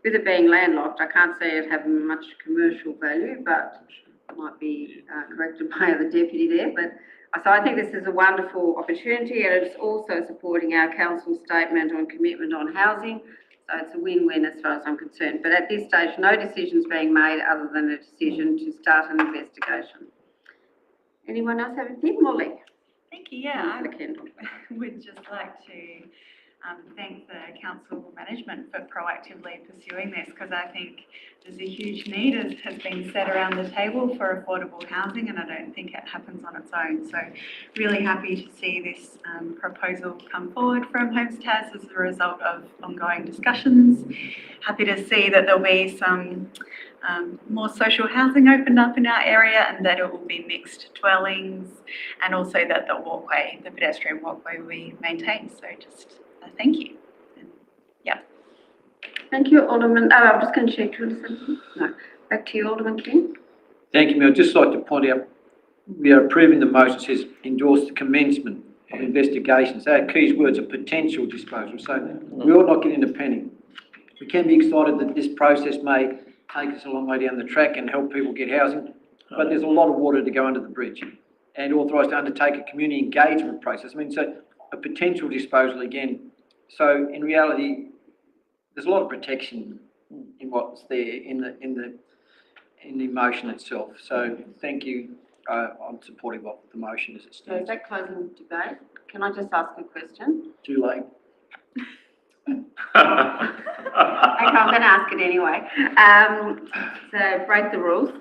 with it being landlocked, I can't see it having much commercial value, but I might be corrected by the deputy there. But so I think this is a wonderful opportunity, and it's also supporting our council statement on commitment on housing. So it's a win-win as far as I'm concerned. But at this stage, no decision's being made other than a decision to start an investigation. Anyone else have anything? Molly? Thank you. Yeah, Councillor Kendall. I would just like to thank the council management for proactively pursuing this, because I think there's a huge need, as has been said around the table, for affordable housing, and I don't think it happens on its own. So really happy to see this proposal come forward from Homes Tas as a result of ongoing discussions. Happy to see that there'll be some more social housing opened up in our area, and that it will be mixed dwellings, and also that the pedestrian walkway will be maintained. So just thank you. Thank you, Alderman. Oh, I'm just going to check. Do you want to say something? No. Back to you, Alderman King. Thank you, Mayor. I'd just like to point out, we are approving the motion that says endorse the commencement of investigations. Our key words are potential disposal. So we ought not get into panic. We can be excited that this process may take us a long way down the track and help people get housing, but there's a lot of water to go under the bridge. And authorised to undertake a community engagement process. I mean, so a potential disposal again. So in reality, there's a lot of protection in what's there in the motion itself. So thank you. I'm supportive of the motion as it So stands. is that closing the debate? Can I just ask a question? Too late. Okay, I'm going to ask it anyway. So break the rules.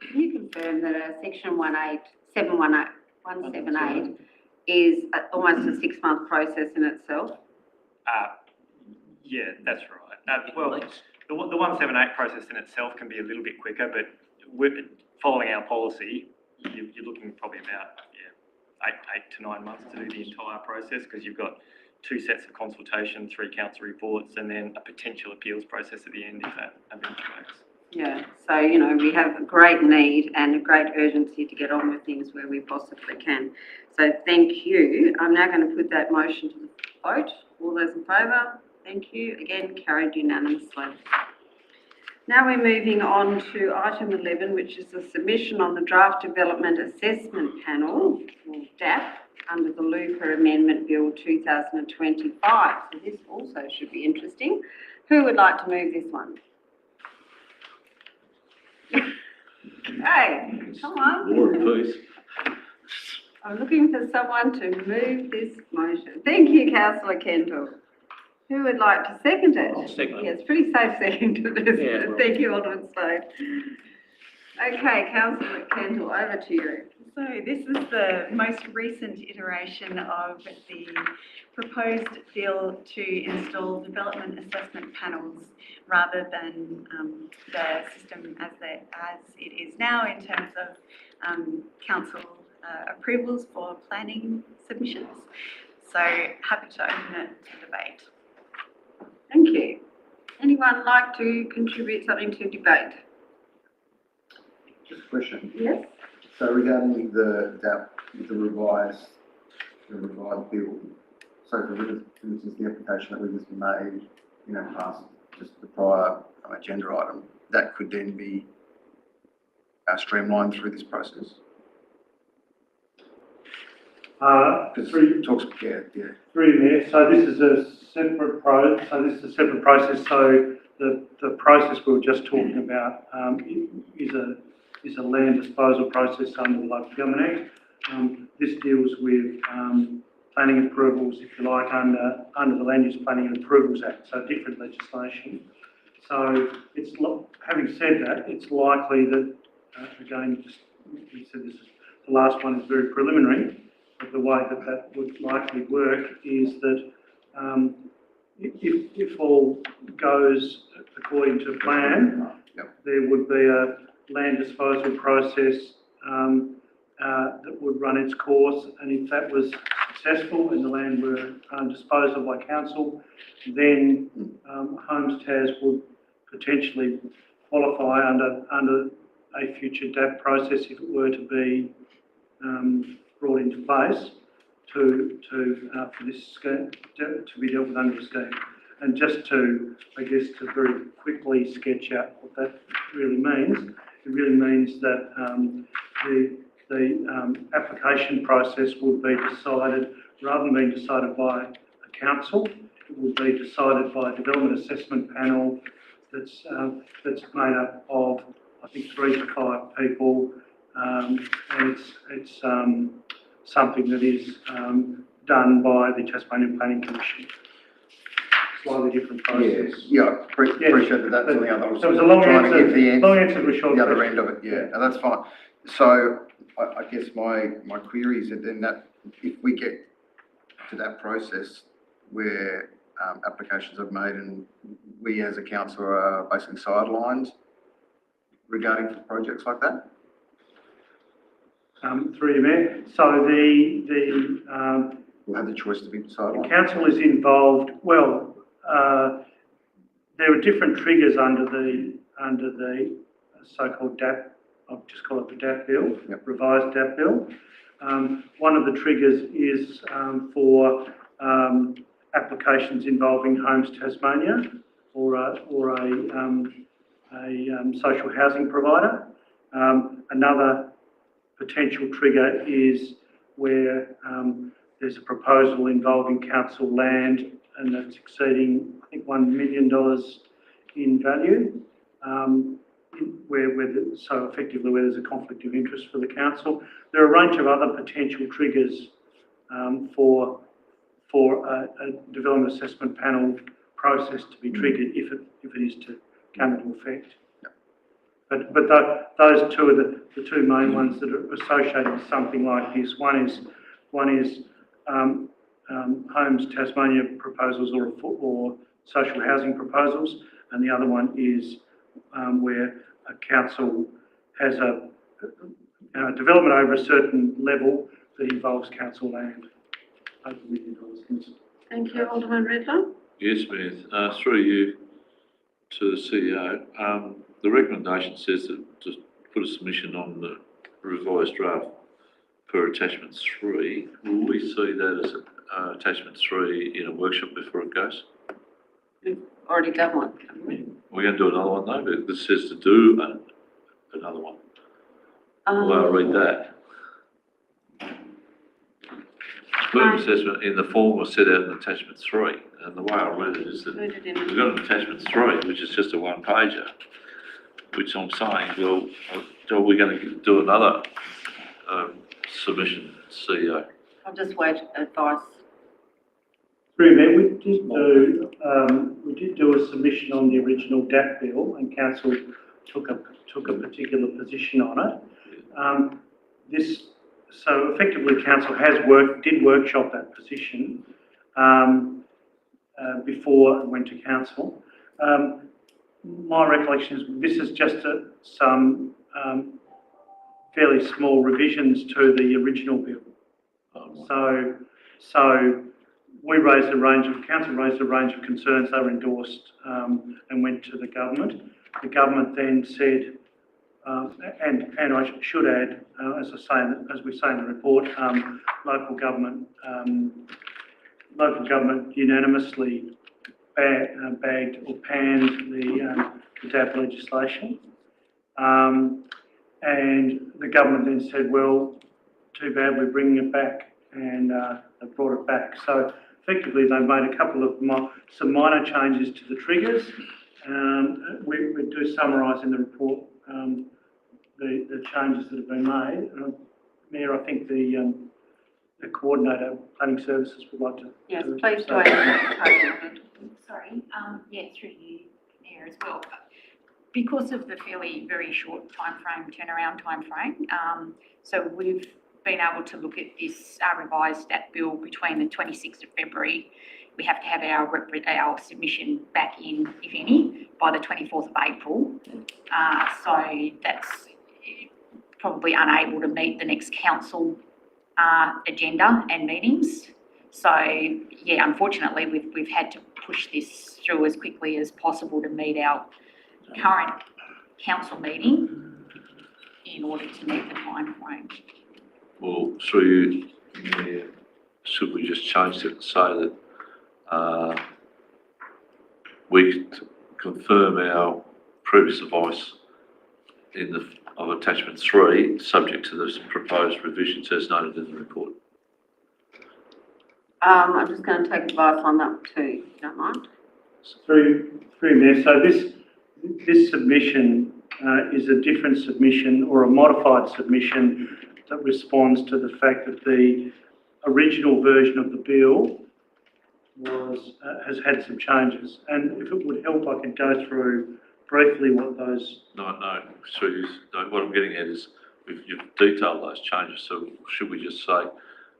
Can you confirm that section 178 is almost a 6-month process in itself? Yeah, that's right. Well, the 178 process in itself can be a little bit quicker, but following our policy, you're looking probably about 8 to 9 months to do the entire process, because you've got 2 sets of consultation, 3 council reports, and then a potential appeals process at the end if that eventuates. Yeah, so, you know, we have a great need and a great urgency to get on with things where we possibly can. So thank you. I'm now going to put that motion to the vote. All those in favour? Thank you. Again, carried unanimously. Now we're moving on to item 11, which is the submission on the Draft Development Assessment Panel, or DAP, under the Lupa Amendment Bill 2025. So this also should be interesting. Who would like to move this one? Okay, come on. War and peace. I'm looking for someone to move this motion. Thank you, Councillor Kendall. Who would like to second it? I'll second it. Yeah, it's pretty safe second, isn't it? Yeah, well. Thank you, Alderman Slade. Okay, Councillor Kendall, over to you. So this is the most recent iteration of the proposed bill to install development assessment panels rather than the system as it is now in terms of council approvals for planning submissions. So happy to open it to debate. Thank you. Anyone like to contribute something to debate? Just a question. Yes. So regarding the revised bill, so for instance, the application that we just made, past just the prior agenda item, that could then be streamlined through this process? Through there. So this is a separate process. So the process we were just talking about is a land disposal process under the Local Government Act. This deals with planning approvals, if you like, under the Land Use Planning and Approvals Act. So different legislation. So it's having said that, it's likely that again, just we said this is the last one is very preliminary. But the way that would likely work is that if all goes according to plan, there would be a land disposal process that would run its course, and if that was successful and the land were disposed of by council, then Homes Tas would potentially qualify under a future DAP process if it were to be brought into place for this scheme to be dealt with under the scheme. And just to, I guess, to very quickly sketch out what that really means, it really means that the application process would be decided, rather than being decided by a council, it would be decided by a development assessment panel that's made up of, I think, 3 to 5 people, and it's something that is done by the Tasmanian Planning Commission. Slightly different process. Appreciate that. That's the other. I was So it was a long trying answer. to give the Long answer to a short the other question. end of it. Yeah, and that's fine. So I guess my query is that then that if we get to that process where applications are made and we as a council are basically sidelined regarding projects like that. Through you, Mayor. So We'll have the choice to be the sidelined. council is involved. Well, there are different triggers under the so-called DAP. I'll just call it the DAP bill, revised DAP bill. One of the triggers is for applications involving Homes Tasmania or a social housing provider. Another potential trigger is where there's a proposal involving council land and that's exceeding, I think, $1 million in value, so effectively where there's a conflict of interest for the council. There are a range of other potential triggers for a development assessment panel process to be triggered if it is to come into effect. But those two are the two main ones that are associated with something like this. One is Homes Tasmania proposals or social housing proposals, and the other one is where a council has a development over a certain level that involves council land. Over $1 million. Thank you, Alderman Redler. Yes, Mayor. Through you to the CEO. The recommendation says that to put a submission on the revised draft per attachment 3. Will we see that as attachment 3 in a workshop before it goes? We've already done one, haven't we? We're going to do another one though, but this says to do another one. Well, I'll read that. Development assessment in the form was set out in attachment 3, and the way I read it is that we've got an attachment 3, which is just a one-pager, which I'm saying, well, are we going to do another submission, CEO? I'll just wait advice. Through there, we did do a submission on the original DAP bill, and council took a particular position on it. So effectively, council did workshop that position before it went to council. My recollection is this is just some fairly small revisions to the original bill. So we raised council raised a range of concerns. They were endorsed and went to the government. The government then said, and I should add, as we say in the report, local government unanimously bagged or panned the DAP legislation. And the government then said, well, too bad, we're bringing it back, and they brought it back. So effectively, they've made a couple of some minor changes to the triggers. We do summarise in the report the changes that have been made. Mayor, I think the coordinator, planning services, would like to. Yes, please do. Sorry, through you, Mayor, as well. Because of the very short turnaround timeframe, so we've been able to look at this revised DAP bill between the 26th of February. We have to have our submission back in, if any, by the 24th of April. So that's probably unable to meet the next council agenda and meetings. So, yeah, unfortunately, we've had to push this through as quickly as possible to meet our current council meeting in order to meet the timeframe. Well, through you, Mayor, should we just change it and say that we confirm our previous advice of attachment 3, subject to the proposed revisions as noted in the report? I'm just going to take advice on that too, if you don't mind. Through Mayor, so this submission is a different submission or a modified submission that responds to the fact that the original version of the bill has had some changes. And if it would help, I could go through briefly what those... No, what I'm getting at is you've detailed those changes, so should we just say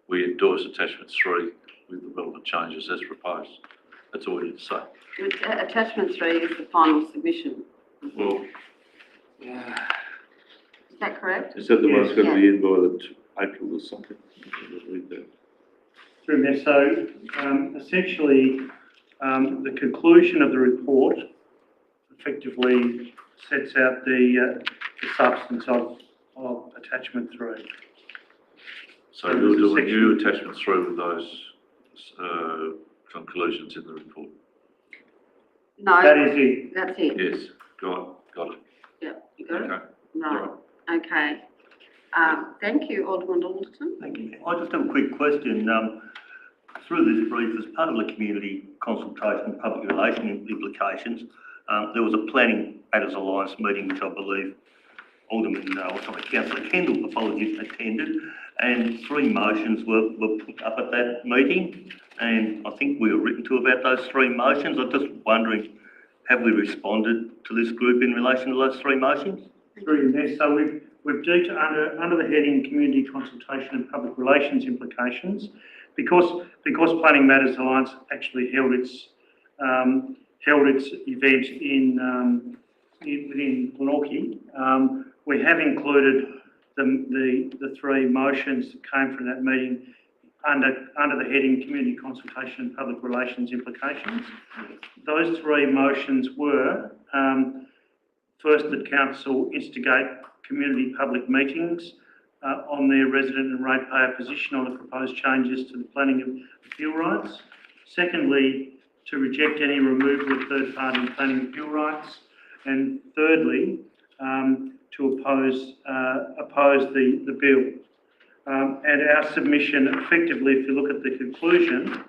we endorse attachment 3 with the relevant changes as proposed? That's all we need to say. Attachment 3 is the final submission. Well, Is that correct? is that the one that's going to Yes. be in by the April or something? Read that. Through there, so essentially the conclusion of the report effectively sets out the substance of attachment 3. So you'll do a new attachment 3 with those conclusions in the report? No. That is it. That's it. Yes, got it. Yeah, you got it? Okay. Right, okay. Thank you, Alderman Alderton. Thank you. I just have a quick question. Through this brief, as part of the community consultation and public relation implications, there was a Planning Matters Alliance meeting, which I believe Councillor Kendall, apologies, attended, and 3 motions were put up at that meeting, and I think we were written to about those 3 motions. I'm just wondering, have we responded to this group in relation to those 3 motions? Through there, so we've detailed under the heading community consultation and public relations implications, because Planning Matters Alliance actually held its event within Glenorchy. We have included the 3 motions that came from that meeting under the heading community consultation and public relations implications. Those 3 motions were first, that council instigate community public meetings on their resident and ratepayer position on the proposed changes to the planning and appeal rights. Secondly, to reject any removal of third-party planning appeal rights. And thirdly, to oppose the bill. And our submission, effectively, if you look at the conclusion,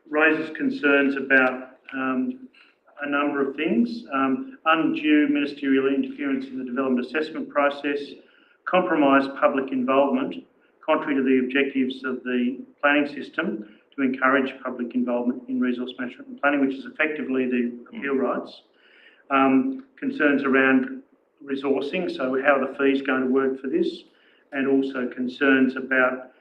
raises concerns about a number of things: undue ministerial interference in the development assessment process, compromised public involvement, contrary to the objectives of the planning system to encourage public involvement in resource management and planning, which is effectively the appeal rights, concerns around resourcing, so how the fee's going to work for this, and also concerns about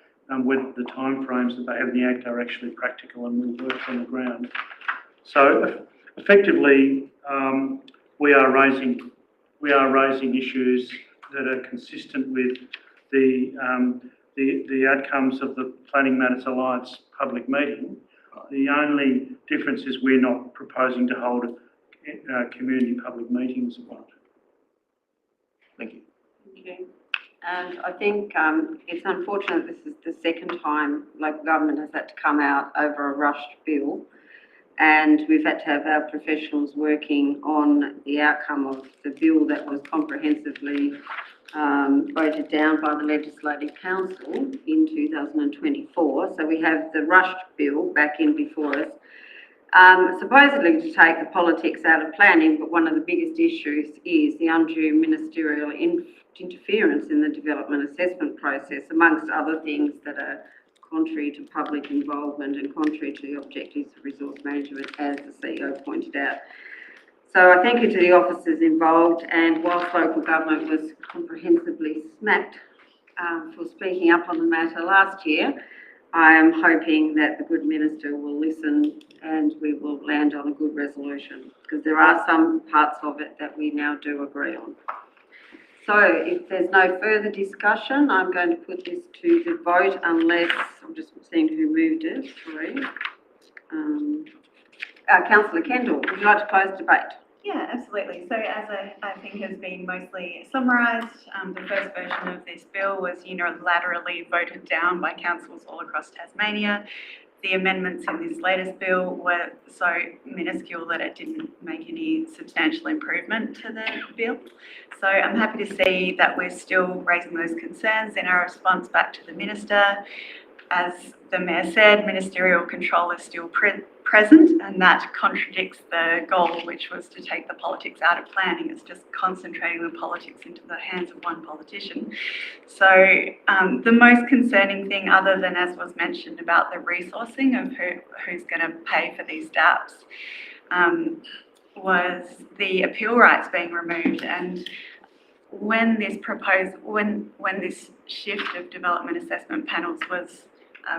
whether the timeframes that they have in the Act are actually practical and will work on the ground. So effectively, we are raising issues that are consistent with the outcomes of the Planning Matters Alliance public meeting. The only difference is we're not proposing to hold community public meetings about it. Thank you. Okay. And I think it's unfortunate this is the second time local government has had to come out over a rushed bill, and we've had to have our professionals working on the outcome of the bill that was comprehensively voted down by the Legislative Council in 2024. So we have the rushed bill back in before us, supposedly to take the politics out of planning, but one of the biggest issues is the undue ministerial interference in the development assessment process, amongst other things that are contrary to public involvement and contrary to the objectives of resource management, as the CEO pointed out. So I thank you to the officers involved, and whilst local government was comprehensively smacked for speaking up on the matter last year, I am hoping that the good minister will listen and we will land on a good resolution, because there are some parts of it that we now do agree on. So if there's no further discussion, I'm going to put this to the vote unless, I'm just seeing who moved it, sorry. Councillor Kendall, would you like to close debate? Yeah, absolutely. So as I think has been mostly summarised, the first version of this bill was unilaterally voted down by councils all across Tasmania. The amendments in this latest bill were so minuscule that it didn't make any substantial improvement to the bill. So I'm happy to see that we're still raising those concerns in our response back to the Minister. As the Mayor said, ministerial control is still present, and that contradicts the goal, which was to take the politics out of planning. It's just concentrating the politics into the hands of one politician. So the most concerning thing, other than as was mentioned about the resourcing of who's going to pay for these DAPs, was the appeal rights being removed. And when this shift of development assessment panels was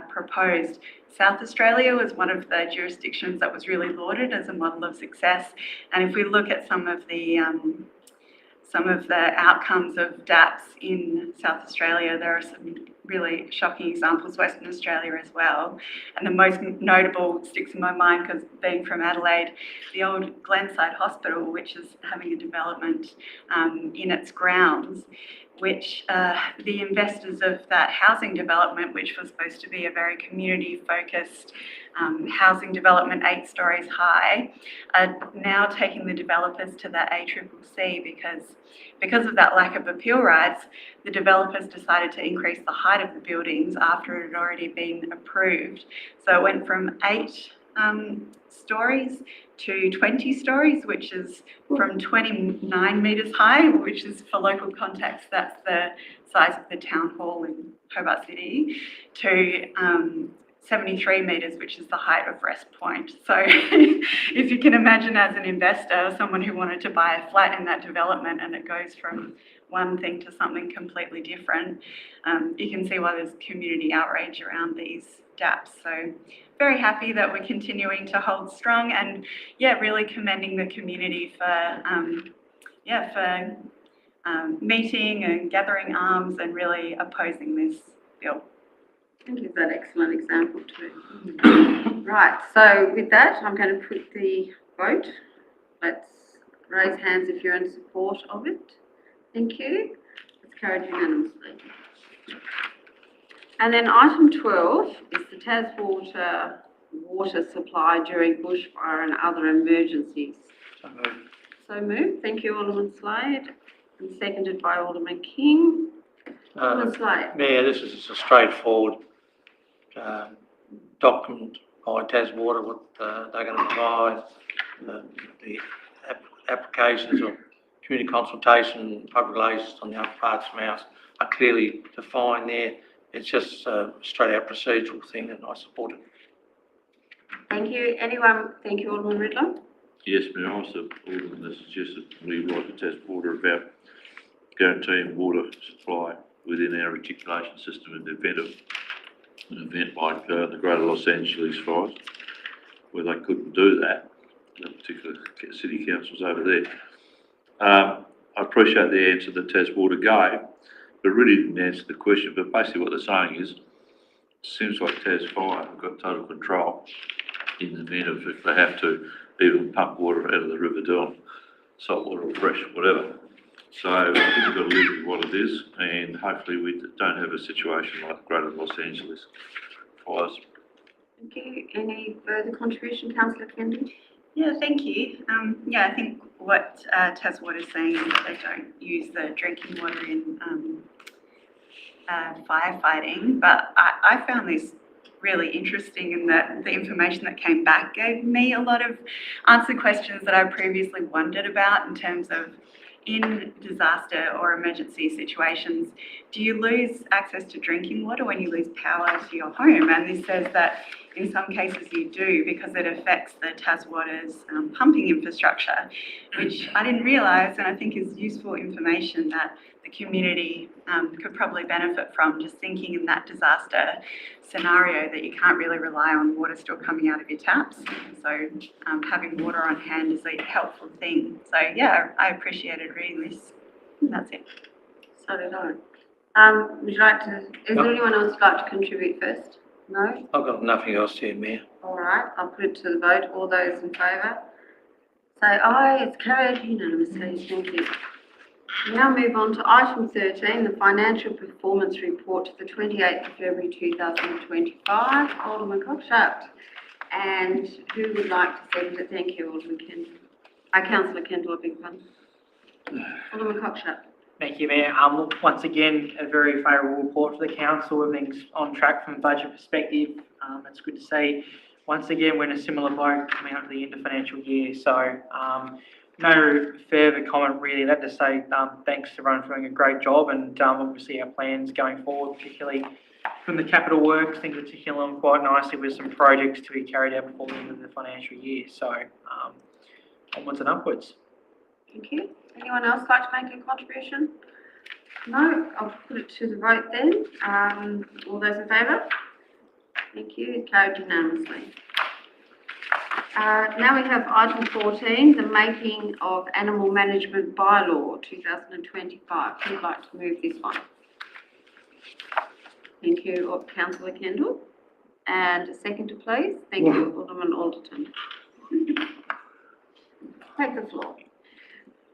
proposed, South Australia was one of the jurisdictions that was really lauded as a model of success. And if we look at some of the outcomes of DAPs in South Australia, there are some really shocking examples, Western Australia as well. And the most notable sticks in my mind because being from Adelaide, the old Glenside Hospital, which is having a development in its grounds, which the investors of that housing development, which was supposed to be a very community-focused housing development 8 stories high, are now taking the developers to the ACCC because of that lack of appeal rights. The developers decided to increase the height of the buildings after it had already been approved. So it went from 8 stories to 20 stories, which is from 29 metres high, which is, for local context, that's the size of the town hall in Hobart City, to 73 metres, which is the height of Rest Point. So if you can imagine as an investor, someone who wanted to buy a flat in that development and it goes from one thing to something completely different, you can see why there's community outrage around these DAPs. So very happy that we're continuing to hold strong, and really commending the community for meeting and gathering arms and really opposing this bill. Thank you for that excellent example too. Right, so with that, I'm going to put the vote. Let's raise hands if you're in support of it. Thank you. It's carried unanimously. And then item 12 is the Taswater water supply during bushfire and other emergencies. So moved. Thank you, Alderman Slade, and seconded by Alderman King. Alderman Slade. Mayor, this is a straightforward document by Taswater, what they're going to provide. The applications of community consultation, public relations on the upper parts of Mouse are clearly defined there. It's just a straight out procedural thing, and I support it. Thank you. Anyone? Thank you, Alderman Riddler. Yes, Mayor, I support Alderman that suggested we write to Taswater about guaranteeing water supply within our reticulation system in the event of an event like the Greater Los Angeles fires, where they couldn't do that, the particular city councils over there. I appreciate the answer that Taswater gave, but really didn't answer the question. But basically what they're saying is, it seems like Tasfire have got total control in the event of if they have to even pump water out of the River Dillon, salt water or fresh, whatever. So I think we've got to live with what it is, and hopefully we don't have a situation like Greater Los Angeles fires. Thank you. Any further contribution, Councillor Kendall? Yeah, thank you. I think what Taswater is saying is that they don't use the drinking water in firefighting, but I found this really interesting, in that the information that came back gave me a lot of answered questions that I previously wondered about in terms of, in disaster or emergency situations, do you lose access to drinking water when you lose power to your home? And this says that in some cases you do, because it affects the Taswater's pumping infrastructure, which I didn't realise, and I think is useful information that the community could probably benefit from, just thinking in that disaster scenario that you can't really rely on water still coming out of your taps. So having water on hand is a helpful thing. So yeah, I appreciated reading this. And that's it. I don't know. Would you like to, is there anyone else who'd like to contribute first? No? I've got nothing else here, Mayor. All right, I'll put it to the vote. All those in favour? Say aye, it's carried unanimously. Thank you. We now move on to item 13, the financial performance report to the 28th of February 2025. Alderman Cockshott. And who would like to second it? Thank you, Alderman Kendall. Councillor Kendall, a big one. Alderman Cockshott. Thank you, Mayor. Look, once again, a very favourable report for the council. Everything's on track from a budget perspective. It's good to see. Once again, we're in a similar boat coming up to the end of financial year. So, no further comment really. I'd like to say thanks to everyone for doing a great job, and obviously our plans going forward, particularly from the capital works, things are ticking along quite nicely with some projects to be carried out before the end of the financial year. So, onwards and upwards. Thank you. Anyone else like to make a contribution? No? I'll put it to the vote then. All those in favour? Thank you. Carried unanimously. Now we have item 14, the making of animal management bylaw 2025. Who would like to move this one? Thank you, Councillor Kendall. And a seconder, please. Thank you, Alderman Alderton. Take the floor.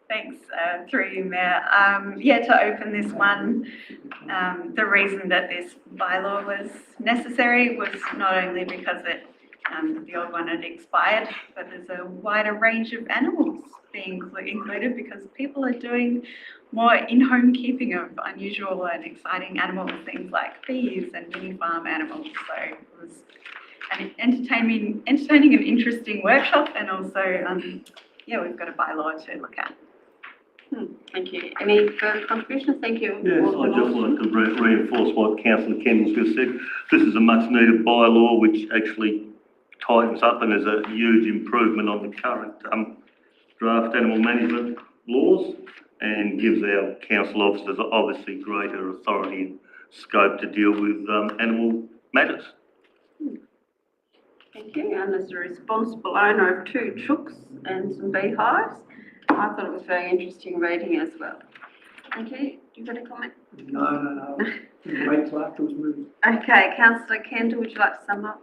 Thanks, through you, Mayor. To open this one, the reason that this bylaw was necessary was not only because the old one had expired, but there's a wider range of animals being included because people are doing more in-home keeping of unusual and exciting animals, things like bees and mini farm animals. So it was an entertaining and interesting workshop, and also, we've got a bylaw to look at. Thank you. Any further contributions? Thank you. Yes, I'd just like to reinforce what Councillor Kendall's just said. This is a much needed bylaw which actually tightens up and is a huge improvement on the current draft animal management laws, and gives our council officers obviously greater authority and scope to deal with animal matters. Thank you. And as a responsible owner of 2 chooks and some beehives, I thought it was very interesting reading as well. Thank you. Do you have any comment? No. Wait till after it was moved. Okay, Councillor Kendall, would you like to sum up?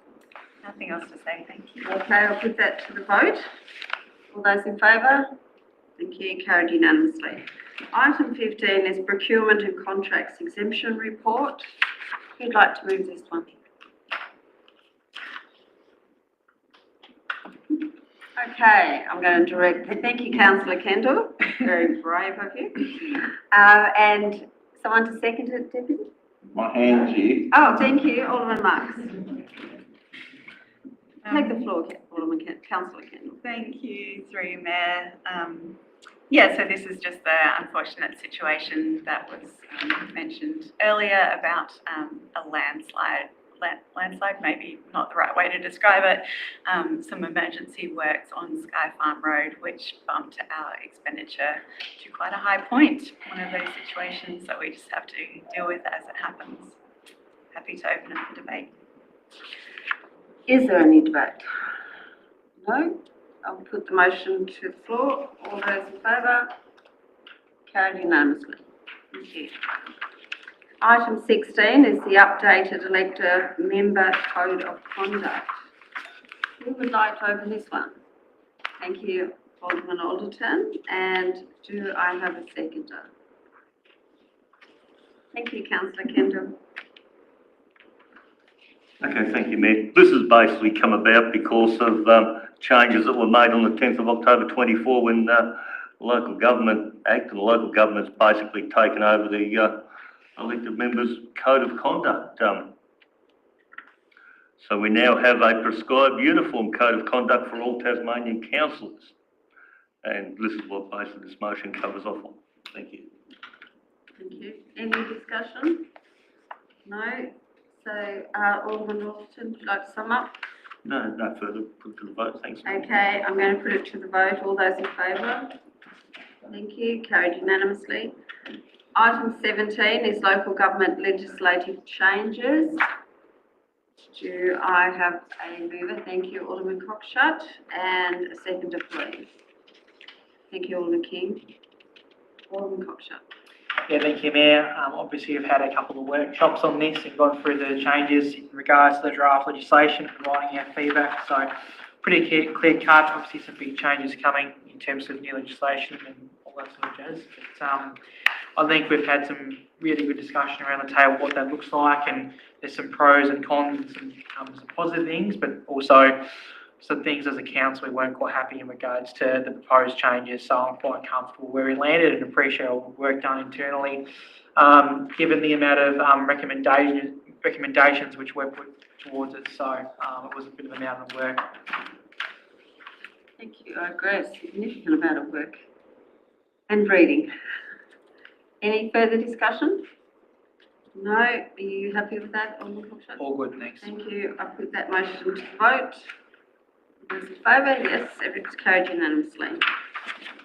Nothing else to say, thank you. Okay, I'll put that to the vote. All those in favour? Thank you. Carried unanimously. Item 15 is procurement and contracts exemption report. Who'd like to move this one? Okay, I'm going to direct. Thank you, Councillor Kendall. Very brave of you. And someone to second it, Deputy? My hand's here. Oh, thank you, Alderman Marks. Take the floor, Councillor Kendall. Thank you, through you, Mayor. So this is just the unfortunate situation that was mentioned earlier about a landslide, maybe not the right way to describe it, some emergency works on Sky Farm Road, which bumped our expenditure to quite a high point. One of those situations that we just have to deal with as it happens. Happy to open it for debate. Is there any debate? No? I'll put the motion to the floor. All those in favour? Carried unanimously. Thank you. Item 16 is the updated elector member code of conduct. Who would like to open this one? Thank you, Alderman Alderton. And do I have a seconder? Thank you, Councillor Kendall. Okay, thank you, Mayor. This has basically come about because of changes that were made on the 10th of October 24 when the Local Government Act and the local government's basically taken over the elected members' code of conduct. So we now have a prescribed uniform code of conduct for all Tasmanian councillors. And this is what basically this motion covers off on. Thank you. Thank you. Any discussion? No? So, Alderman Alderton, would you like to sum up? No further. Put to the vote. Thanks. Okay, I'm going to put it to the vote. All those in favour? Thank you. Carried unanimously. Item 17 is local government legislative changes. Do I have a mover? Thank you, Alderman Cockshott, and a seconder, please. Thank you, Alderman King. Alderman Cockshott. Yeah, thank you, Mayor. Obviously, we've had a couple of workshops on this and gone through the changes in regards to the draft legislation, providing our feedback. So pretty clear cut. Obviously, some big changes coming in terms of new legislation and all that sort of jazz. But I think we've had some really good discussion around the table what that looks like, and there's some pros and cons and some positive things, but also some things as a council we weren't quite happy in regards to the proposed changes. So I'm quite comfortable where we landed and appreciate all the work done internally. Given the amount of recommendations which were put towards it, so it was a bit of an amount of work. Thank you. I agree, a significant amount of work and reading. Any further discussion? No? Are you happy with that, Alderman Cruikshank? All good, thanks. Thank you. I put that motion to vote. Those in favour? Yes, it's carried unanimously.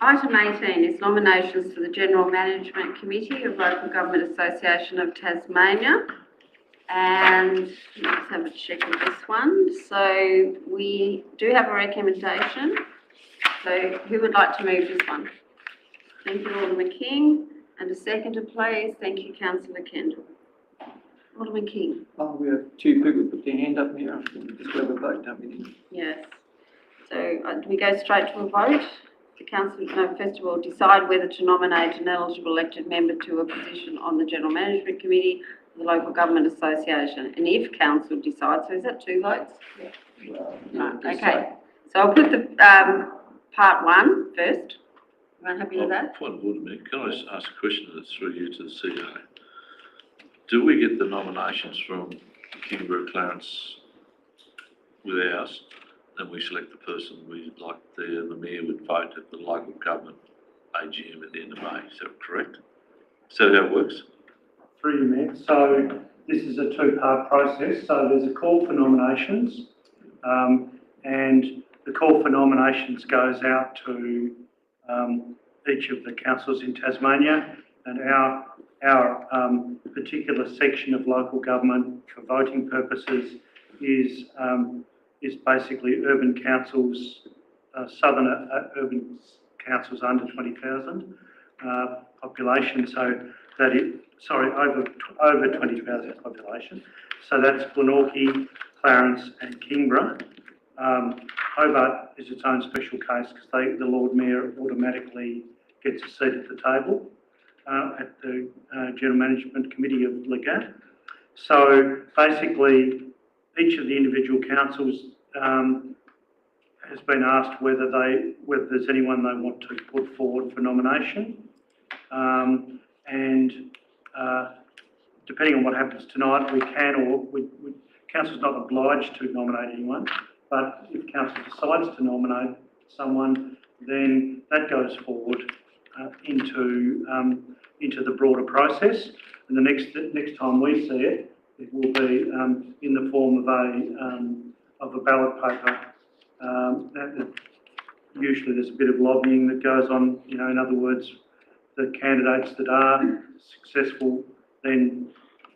Item 18 is nominations for the General Management Committee of Local Government Association of Tasmania. And let's have a check of this one. So we do have a recommendation. So who would like to move this one? Thank you, Alderman King. And a seconder, please. Thank you, Councillor Kendall. Alderman King. Oh, we have two people put their hand up here. I think we just have a vote, don't we? Yes. So do we go straight to a vote? The council, no, first of all, decide whether to nominate an eligible elected member to a position on the General Management Committee of the Local Government Association. And if council decides, so is that 2 votes? Yeah. No, okay. So I'll put the part 1 first. Everyone happy with that? Point of order, Mayor. Can I just ask a question that's through you to the CEO? Do we get the nominations from Kingborough, Clarence with ours? Then we select the person we like, the Mayor would vote at the local government AGM at the end of May. Is that correct? Is that how it works? Through you, Mayor. So this is a 2-part process. So there's a call for nominations, and the call for nominations goes out to each of the councils in Tasmania, and our particular section of local government for voting purposes is basically urban councils, southern urban councils under 20,000 population. So that over 20,000 population. So that's Glenorchy, Clarence, and Kingborough. Hobart is its own special case because the Lord Mayor automatically gets a seat at the table at the General Management Committee of Legat. So basically, each of the individual councils has been asked whether there's anyone they want to put forward for nomination, and depending on what happens tonight, we can council's not obliged to nominate anyone. But if council decides to nominate someone, then that goes forward into the broader process. And the next time we see it, it will be in the form of a ballot paper. Usually there's a bit of lobbying that goes on. You know, in other words, the candidates that are successful then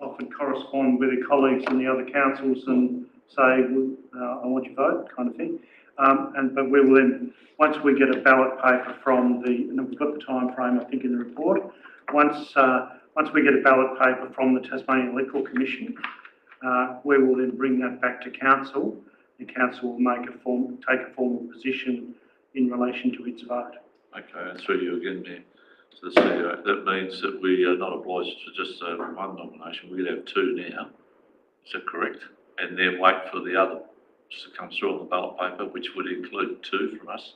often correspond with their colleagues in the other councils and say, I want your vote, kind of thing. But we will then, once we get a ballot paper from and we've got the time frame, I think, in the report. Once we get a ballot paper from the Tasmanian Electoral Commission, we will then bring that back to council. The council will take a formal position in relation to its vote. Okay, and through you again, Mayor. So the CEO, that means that we are not obliged to just one nomination. We could have 2 now. Is that correct? And then wait for the other to come through on the ballot paper, which would include 2 from us.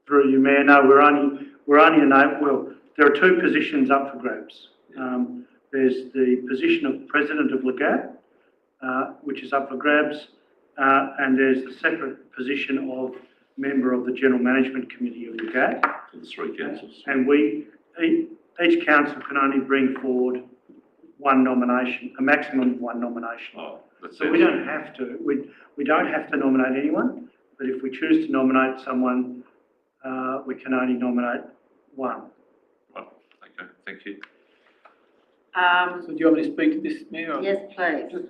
Through you, Mayor. No, we're only well, there are 2 positions up for grabs. There's the position of President of Legat, which is up for grabs, and there's the separate position of member of the General Management Committee of Legat. For the 3 councils. And each council can only bring forward 1 nomination, a maximum of 1 nomination. Oh, so we don't have to. We don't have to nominate anyone, but if we choose to nominate someone, we can only nominate 1. Right. Okay. Thank you. So do you want me to speak to this, Mayor? Yes, please.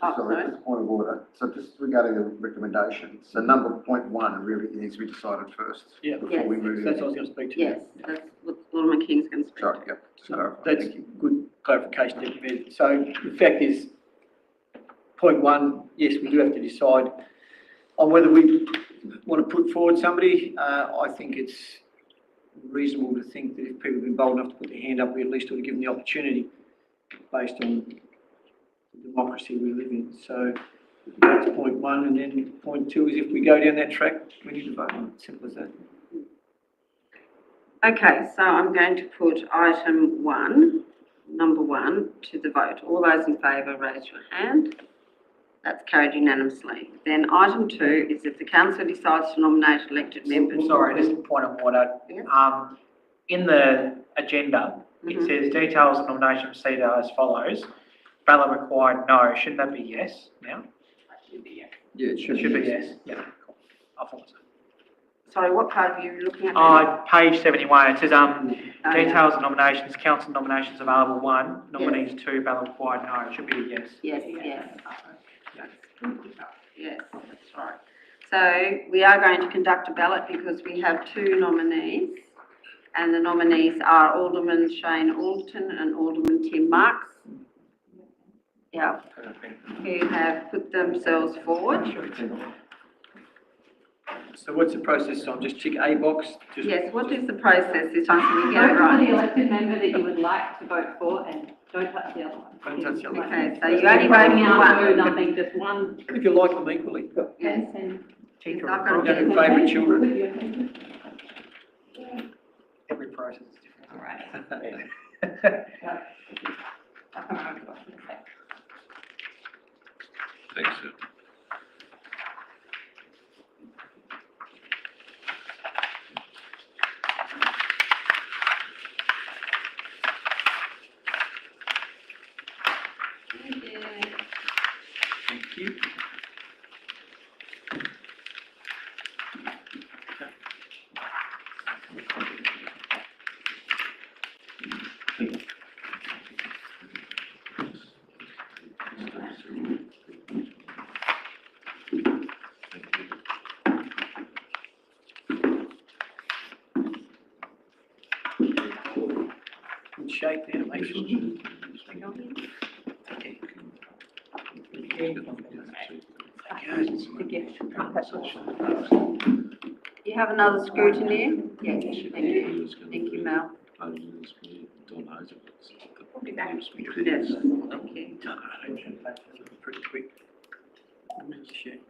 Oh, sorry, sorry. just a point of order. So just regarding the recommendation, so number point one really needs to be decided first. Yeah. Before we move. That's what I was going to speak to. Yes, that's what Alderman King's going to speak Sorry, to. yeah, just clarify. That's Thank you. good clarification, Deputy Mayor. So the fact is, point one, yes, we do have to decide on whether we want to put forward somebody. I think it's reasonable to think that if people have been bold enough to put their hand up, we at least ought to give them the opportunity based on the democracy we live in. So that's point one, and then point two is if we go down that track, we need to vote on it. Simple as that. Okay, so I'm going to put item one, number one, to the vote. All those in favour, raise your hand. That's carried unanimously. Then item two is if the council decides to nominate elected members. Sorry, just a point of order. Yes. In the agenda, it says details of nomination procedure as follows. Ballot required, no. Shouldn't that be yes now? Yeah, it It should be yes. Yeah, cool. I thought so. Sorry, what part are you looking at? Page 71, it says, details of nominations, council nominations available, one. Nominees, two. Ballot required, no. It should be a yes. Yes, yes. Yes, that's right. So we are going to conduct a ballot because we have two nominees. And the nominees are Alderman Shane Alderton and Alderman Tim Marks. Yeah, who have put themselves forward. So what's the process? So I'm just tick a box? Yes, what is the process this time so we get it Vote for right? the elected member that you would like to vote for and don't touch the other one. Don't touch the other one. Okay, so you only vote for one. Nothing, just one. If you like them equally. Yes. And Yes, Teacher I've approval. got a Your favourite children. Every process is different. all right. Thanks, sir. Thank you. Good shake there, make sure. You have another scrutiny? Yes, thank you. Thank you, Mel. Yes, thank you. Pretty quick. Shake.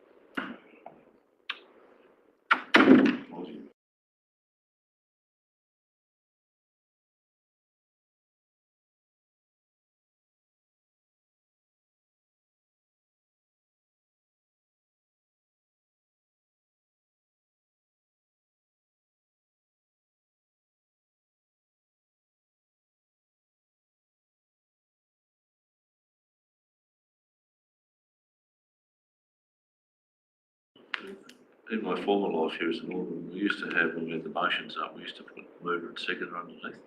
In my former life here as an alderman, we used to have, when we had the motions up, we used to put mover and seconder underneath.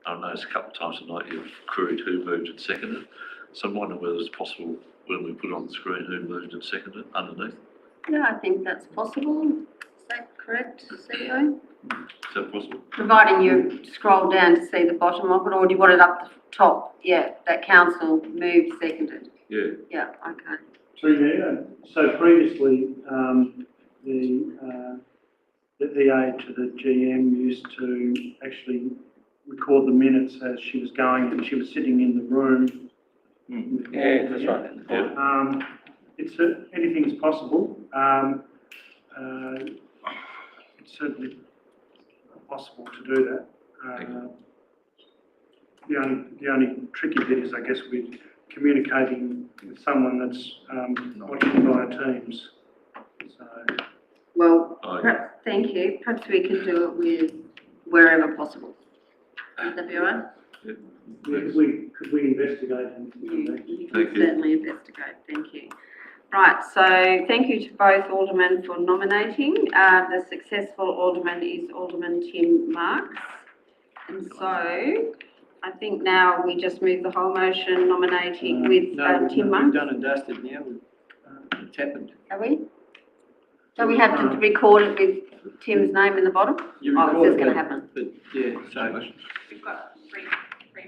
I noticed a couple of times tonight you've queried who moved and seconded. So I'm wondering whether it's possible when we put on the screen who moved and seconded underneath. Yeah, I think that's possible. Is that correct, CEO? Is that possible? Providing you scroll down to see the bottom of it, or do you want it up the top? Yeah, that council moved, seconded. Yeah. Yeah, okay. So previously, the EA to the GM used to actually record the minutes as she was going, and she was sitting in the room. Yeah, that's right. Yeah. Anything's possible. It's certainly possible to do that. The only tricky bit is, I guess, with communicating with someone that's watching via Teams. So. Well, perhaps, thank you. Perhaps we can do it with wherever possible. Would that be all right? Could we investigate? You can certainly investigate. Thank you. Right, so thank you to both aldermen for nominating. The successful alderman is Alderman Tim Marks. And so I think now we just move the whole motion nominating with No, Tim we've Monk. done and dusted now, it's happened. Are we? So we have to record it with Tim's name in the bottom? You Oh, record it's going it, to happen. But, yeah, so, We've got three,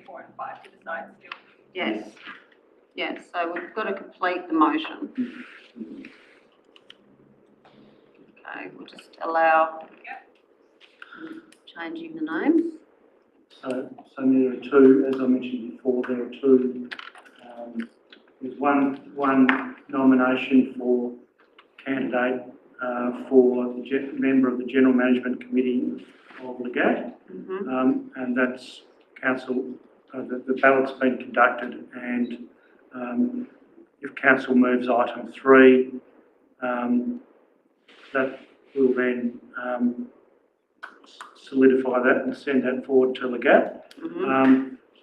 4 and 5 to decide still. Yes. Yes, so we've got to complete the motion. Okay, we'll just allow changing the names. So there are two, as I mentioned before, there are two, there's one nomination for candidate, for the member of the General Management Committee of Legat. And that's council, the ballot's been conducted, and if council moves item 3, that will then solidify that and send that forward to Legat.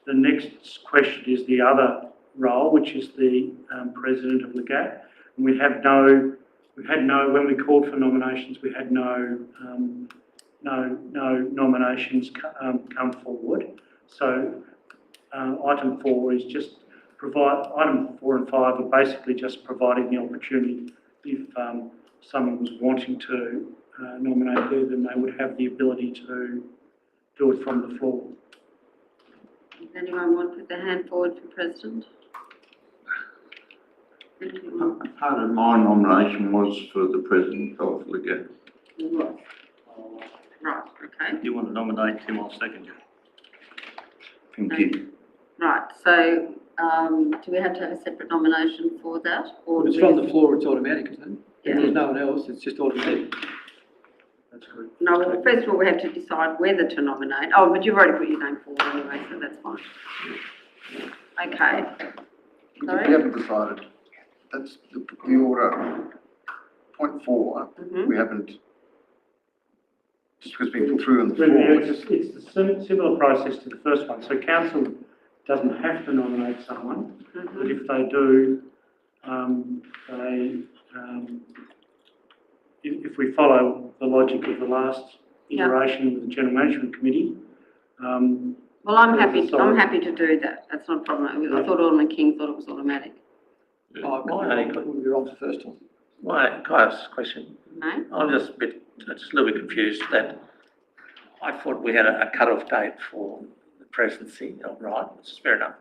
The next question is the other role, which is the president of Legat. And we had no, when we called for nominations, we had no nominations come forward. So item 4 is just item 4 and 5 are basically just providing the opportunity if someone was wanting to nominate there, then they would have the ability to do it from the floor. Does anyone want to put their hand forward for president? Part of my nomination was for the president of Legat. Right, okay. If you want to nominate Tim, I'll second you. Thank you. Right, so do we have to have a separate nomination for that? Or if it's from the floor, it's automatic, isn't it? Yeah. If there's no one else, it's just automatic. That's correct. No, well, first of all, we have to decide whether to nominate. Oh, but you've already put your name forward anyway, so that's fine. Okay. We Sorry? haven't decided. That's the order. Point 4, we haven't, just because it's been put through on the floor. It's a similar process to the first one. So council doesn't have to nominate someone, but if they do, if we follow the logic of the last iteration of the General Management Committee, well, I'm happy to do that. That's not a problem. I thought Alderman King thought it was automatic. Oh, wouldn't be wrong the first one. Why, can I ask a question? No? I'm just a little bit confused that I thought we had a cut-off date for the presidency, right, which is fair enough.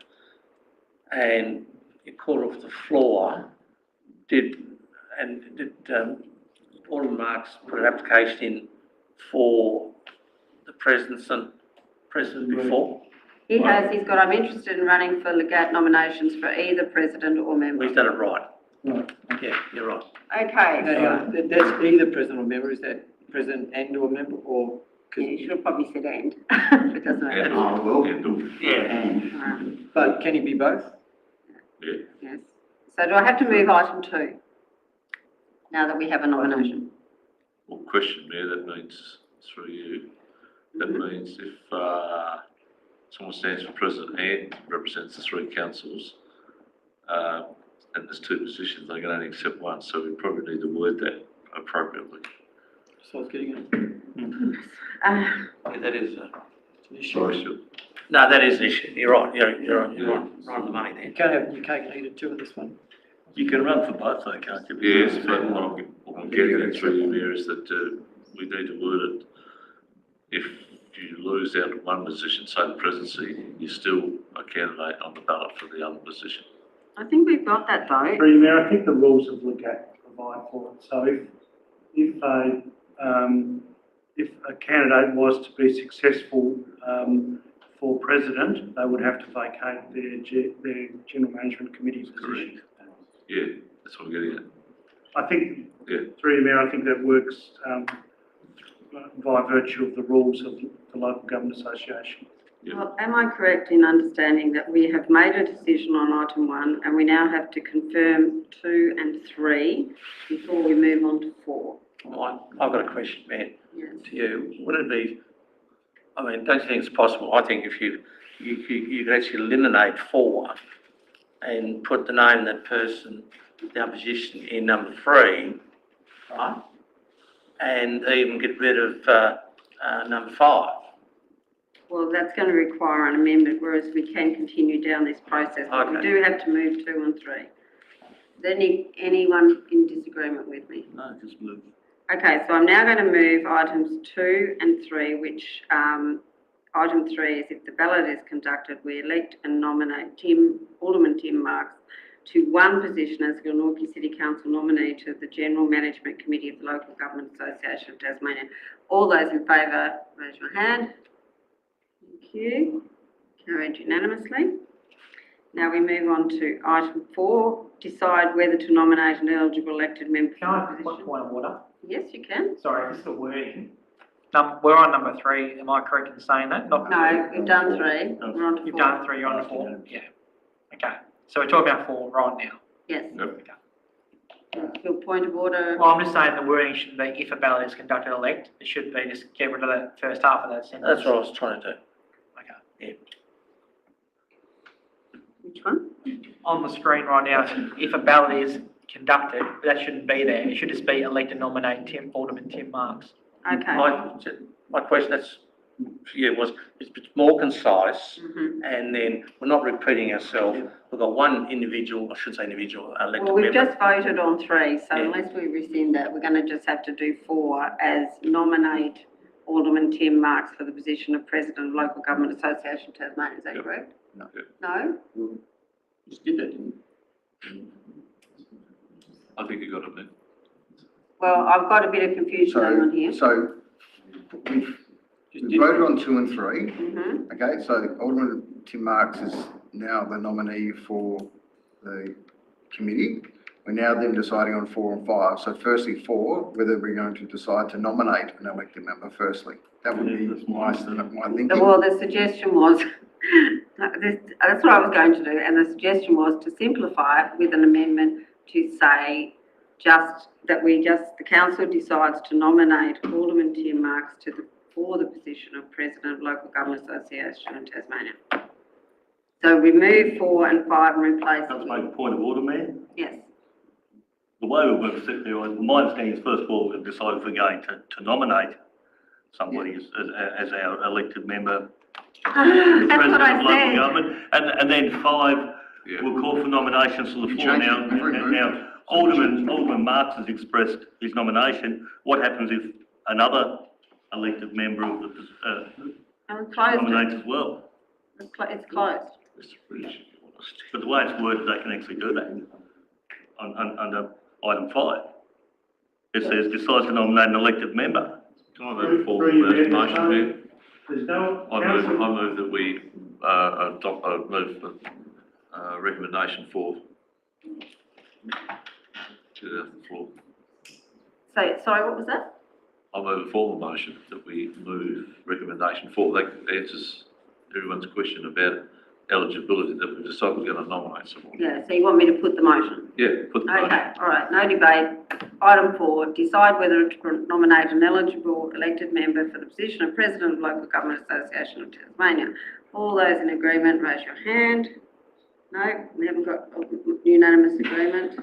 And you called off the floor, did Alderman Marks put an application in for the president before? He has, he's got, I'm interested in running for Legat nominations for either president or member. He's done it right. Right. Yeah, you're right. Okay. That's either president or member, is that president and or member, or? Yeah, you should have probably said and. It doesn't matter. Oh, well, Yeah. But can he be both? Yes. So do I have to move item 2? Now that we have a nomination? Well, question, Mayor, that means, through you, that means if someone stands for president and represents the 3 councils, and there's 2 positions, they can only accept one, so we probably need to word that appropriately. So I was getting it. Yeah, that is Sorry, Stuart. no, that is an issue. You're right. You're right on the money there. You can't either 2 in this one. You can run for both though, can't you? Yes, but what I'm getting at through you, Mayor, is that we need to word it. If you lose out of one position, say the presidency, you're still a candidate on the ballot for the other position. I think we've got that though. Through there, I think the rules of Legat provide for it. So if a candidate was to be successful for president, they would have to vacate their General Management Committee position. Yeah, that's what I'm getting at. I think, through there, I think that works by virtue of the rules of the Local Government Association. Well, am I correct in understanding that we have made a decision on item 1 and we now have to confirm 2 and 3 before we move on to 4? I've got a question, Matt, Yes. to you. Would it be, I mean, don't you think it's possible? I think if you could actually eliminate 4 and put the name of that person, the opposition, in number 3, right? And even get rid of number 5. Well, that's going to require an amendment, whereas we can continue down this process. But we Okay. do have to move 2 and 3. Is anyone in disagreement with me? No, just move. Okay, so I'm now going to move items 2 and 3, which, item 3 is if the ballot is conducted, we elect and nominate Alderman Tim Marks to one position as Glenorchy City Council nominee to the General Management Committee of the Local Government Association of Tasmania. All those in favour, raise your hand. Thank you. Carried unanimously. Now we move on to item 4, decide whether to nominate an eligible elected member Can I for have the one position. point of order? Yes, you can. Sorry, this is the wording. We're on number 3, am I correct in saying that? Not No, we've done 3. We're on to 4. You've done 3, you're on to 4? Yeah. Okay, so we're talking about 4 right now? Yes. Okay. Your point of order. Well, I'm just saying the wording shouldn't be if a ballot is conducted elect, it should be just get rid of that first half of that sentence. That's what I was trying to do. Okay. Which one? On the screen right now, if a ballot is conducted, that shouldn't be there, it should just be elect and nominate Alderman Tim Marks. Okay. My question, was, it's more concise, Mhm. and then we're not repeating ourselves. We've got one individual, I shouldn't say individual, elected Well, we've member. just voted on 3, so Yeah. unless we rescind that, we're going to just have to do 4 as nominate Alderman Tim Marks for the position of President of Local Government Association Tasmania. Is that correct? No. No? Just did that, didn't I think you got it then. Well, I've got a bit of confusion going on here. So we've voted on 2 and 3. Mhm. Okay, so Alderman Tim Marks is now the nominee for the committee. We're now then deciding on 4 and 5. So firstly 4, whether we're going to decide to nominate an elected member firstly. That would be my thinking. Well, the suggestion was, that's what I was going to do, and the suggestion was to simplify it with an amendment to say the council decides to nominate Alderman Tim Marks for the position of President of Local Government Association in Tasmania. So remove 4 and 5 and replace Can I just it. make a point of order, Mayor? Yes. The way we've set there, my understanding is first of all, we've decided we're going to nominate somebody as our elected member. That's what President I of local said. government, and then 5, Yeah. we'll call for nominations to the floor changed now. it every move. Now, Alderman Marks has expressed his nomination. What happens if another elected member of the, And close nominates it. as well? It's closed. But the way it's worded, they can actually do that under item 5. It says decides to nominate an elected member. Can I move forward with that motion there? There's no I move that we, move the, recommendation for to the floor. So, sorry, what was that? I move a formal motion that we move recommendation 4. That answers everyone's question about eligibility, that we've decided we're going to nominate someone. Yeah, so you want me to put the motion? Yeah, put the motion. Okay, all right, no debate. Item 4, decide whether to nominate an eligible elected member for the position of President of Local Government Association of Tasmania. All those in agreement, raise your hand. No, we haven't got unanimous agreement.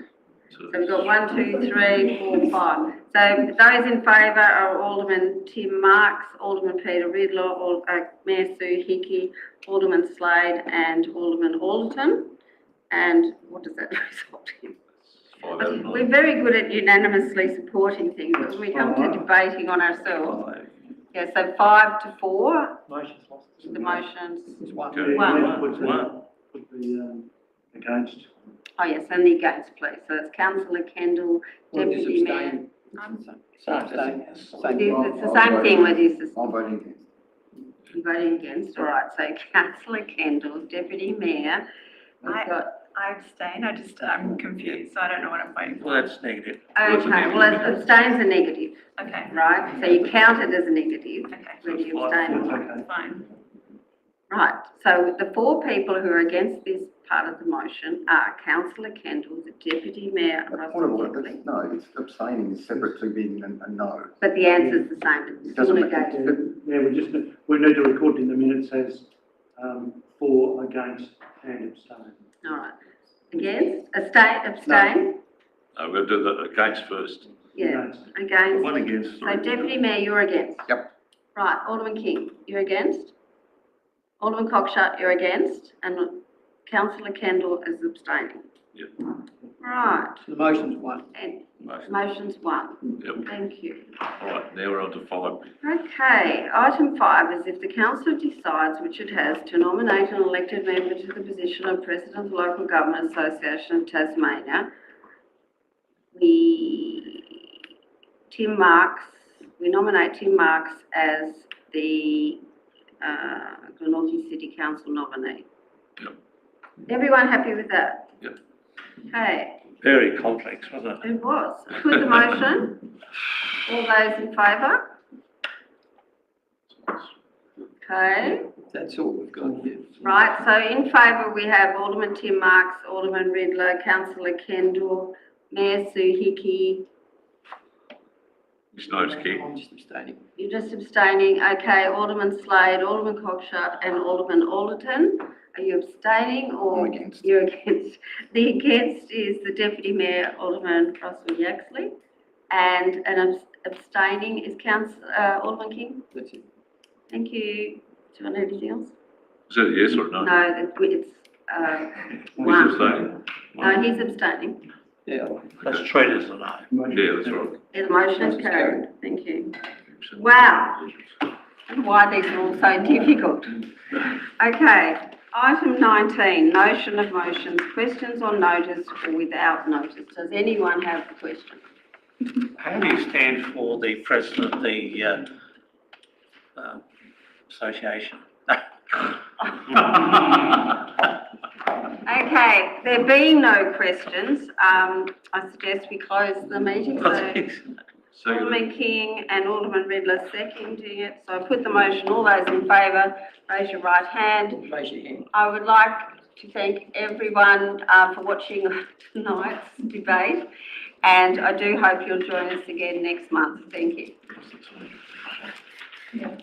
So we've got 1, 2, 3, 4, 5. So those in favour are Alderman Tim Marks, Alderman Peter Ridlaw, Mayor Sue Hickey, Alderman Slade and Alderman Alderton. And what does that result in? We're very good at unanimously supporting things, but when we come to debating on ourselves, yeah, so 5 to 4, Motion's lost. the motions. Okay. One. Put the, against. Oh yes, and the against, please. So it's Councillor Kendall, Deputy Mayor. Abstain. It's the same thing with this. I'm voting against. You're voting against, all right. So Councillor Kendall, Deputy Mayor. We've got, I abstain, I'm confused, so I don't know what I'm voting for. Well, that's negative. okay, well, abstain's a negative, Okay, right? So you count it as a negative, okay, whether you abstain or not. that's fine. Right, so the 4 people who are against this part of the motion are Councillor Kendall, the Deputy Mayor, and Point of Russell order, Kickley. no, it's abstaining is separate to being a no. But the answer's the same, it's It doesn't still make negative. Yeah, we need to record in the minutes as, for, against and abstain. All right. Against, abstain? No, we'll do the against first. Yeah, against. One against, So Deputy Mayor, you're against? Yep. Right, Alderman King, you're against? Alderman Cockshut, you're against, and councillor Kendall is abstaining. Yep. Right, So the motion's one. and Motion. motion's one. Yep. Thank you. All right, now we're on to 5. Okay, item 5 is if the council decides, which it has, to nominate an elected member to the position of President of the Local Government Association of Tasmania, we nominate Tim Marks as the Glenorchy City Council nominee. Yep. Everyone happy with that? Yep. Okay, Very complex, wasn't it? it was. Put the motion. All those in favour? Okay. That's all we've got here. Right, so in favour we have Alderman Tim Marks, Alderman Riddler, Councillor Kendall, Mayor Sue Hickey. His note's key. I'm just abstaining. You're just abstaining, okay, Alderman Slade, Alderman Cockshut and Alderman Alderton. Are you abstaining or? I'm against. You're against. The against is the Deputy Mayor, Alderman Crosswell Yaxley. And an abstaining is Alderman King. That's it. Thank you. Do you want anything else? Is that a yes or a no? No, it's, He's one. abstaining. No, he's abstaining. Yeah. That's treated as a no. Yeah, that's right. Yeah, the motion is carried. Thank you. Wow. And why these are all so difficult. Okay, item 19, notion of motions, questions on notice or without notice. Does anyone have a question? How do you stand for the president of the association? Okay, there being no questions, I suggest we close the meeting. So Alderman King and Alderman Riddler seconding it. So I put the motion. All those in favour, raise your right hand. Raise your hand. I would like to thank everyone for watching tonight's debate, and I do hope you'll join us again next month. Thank you.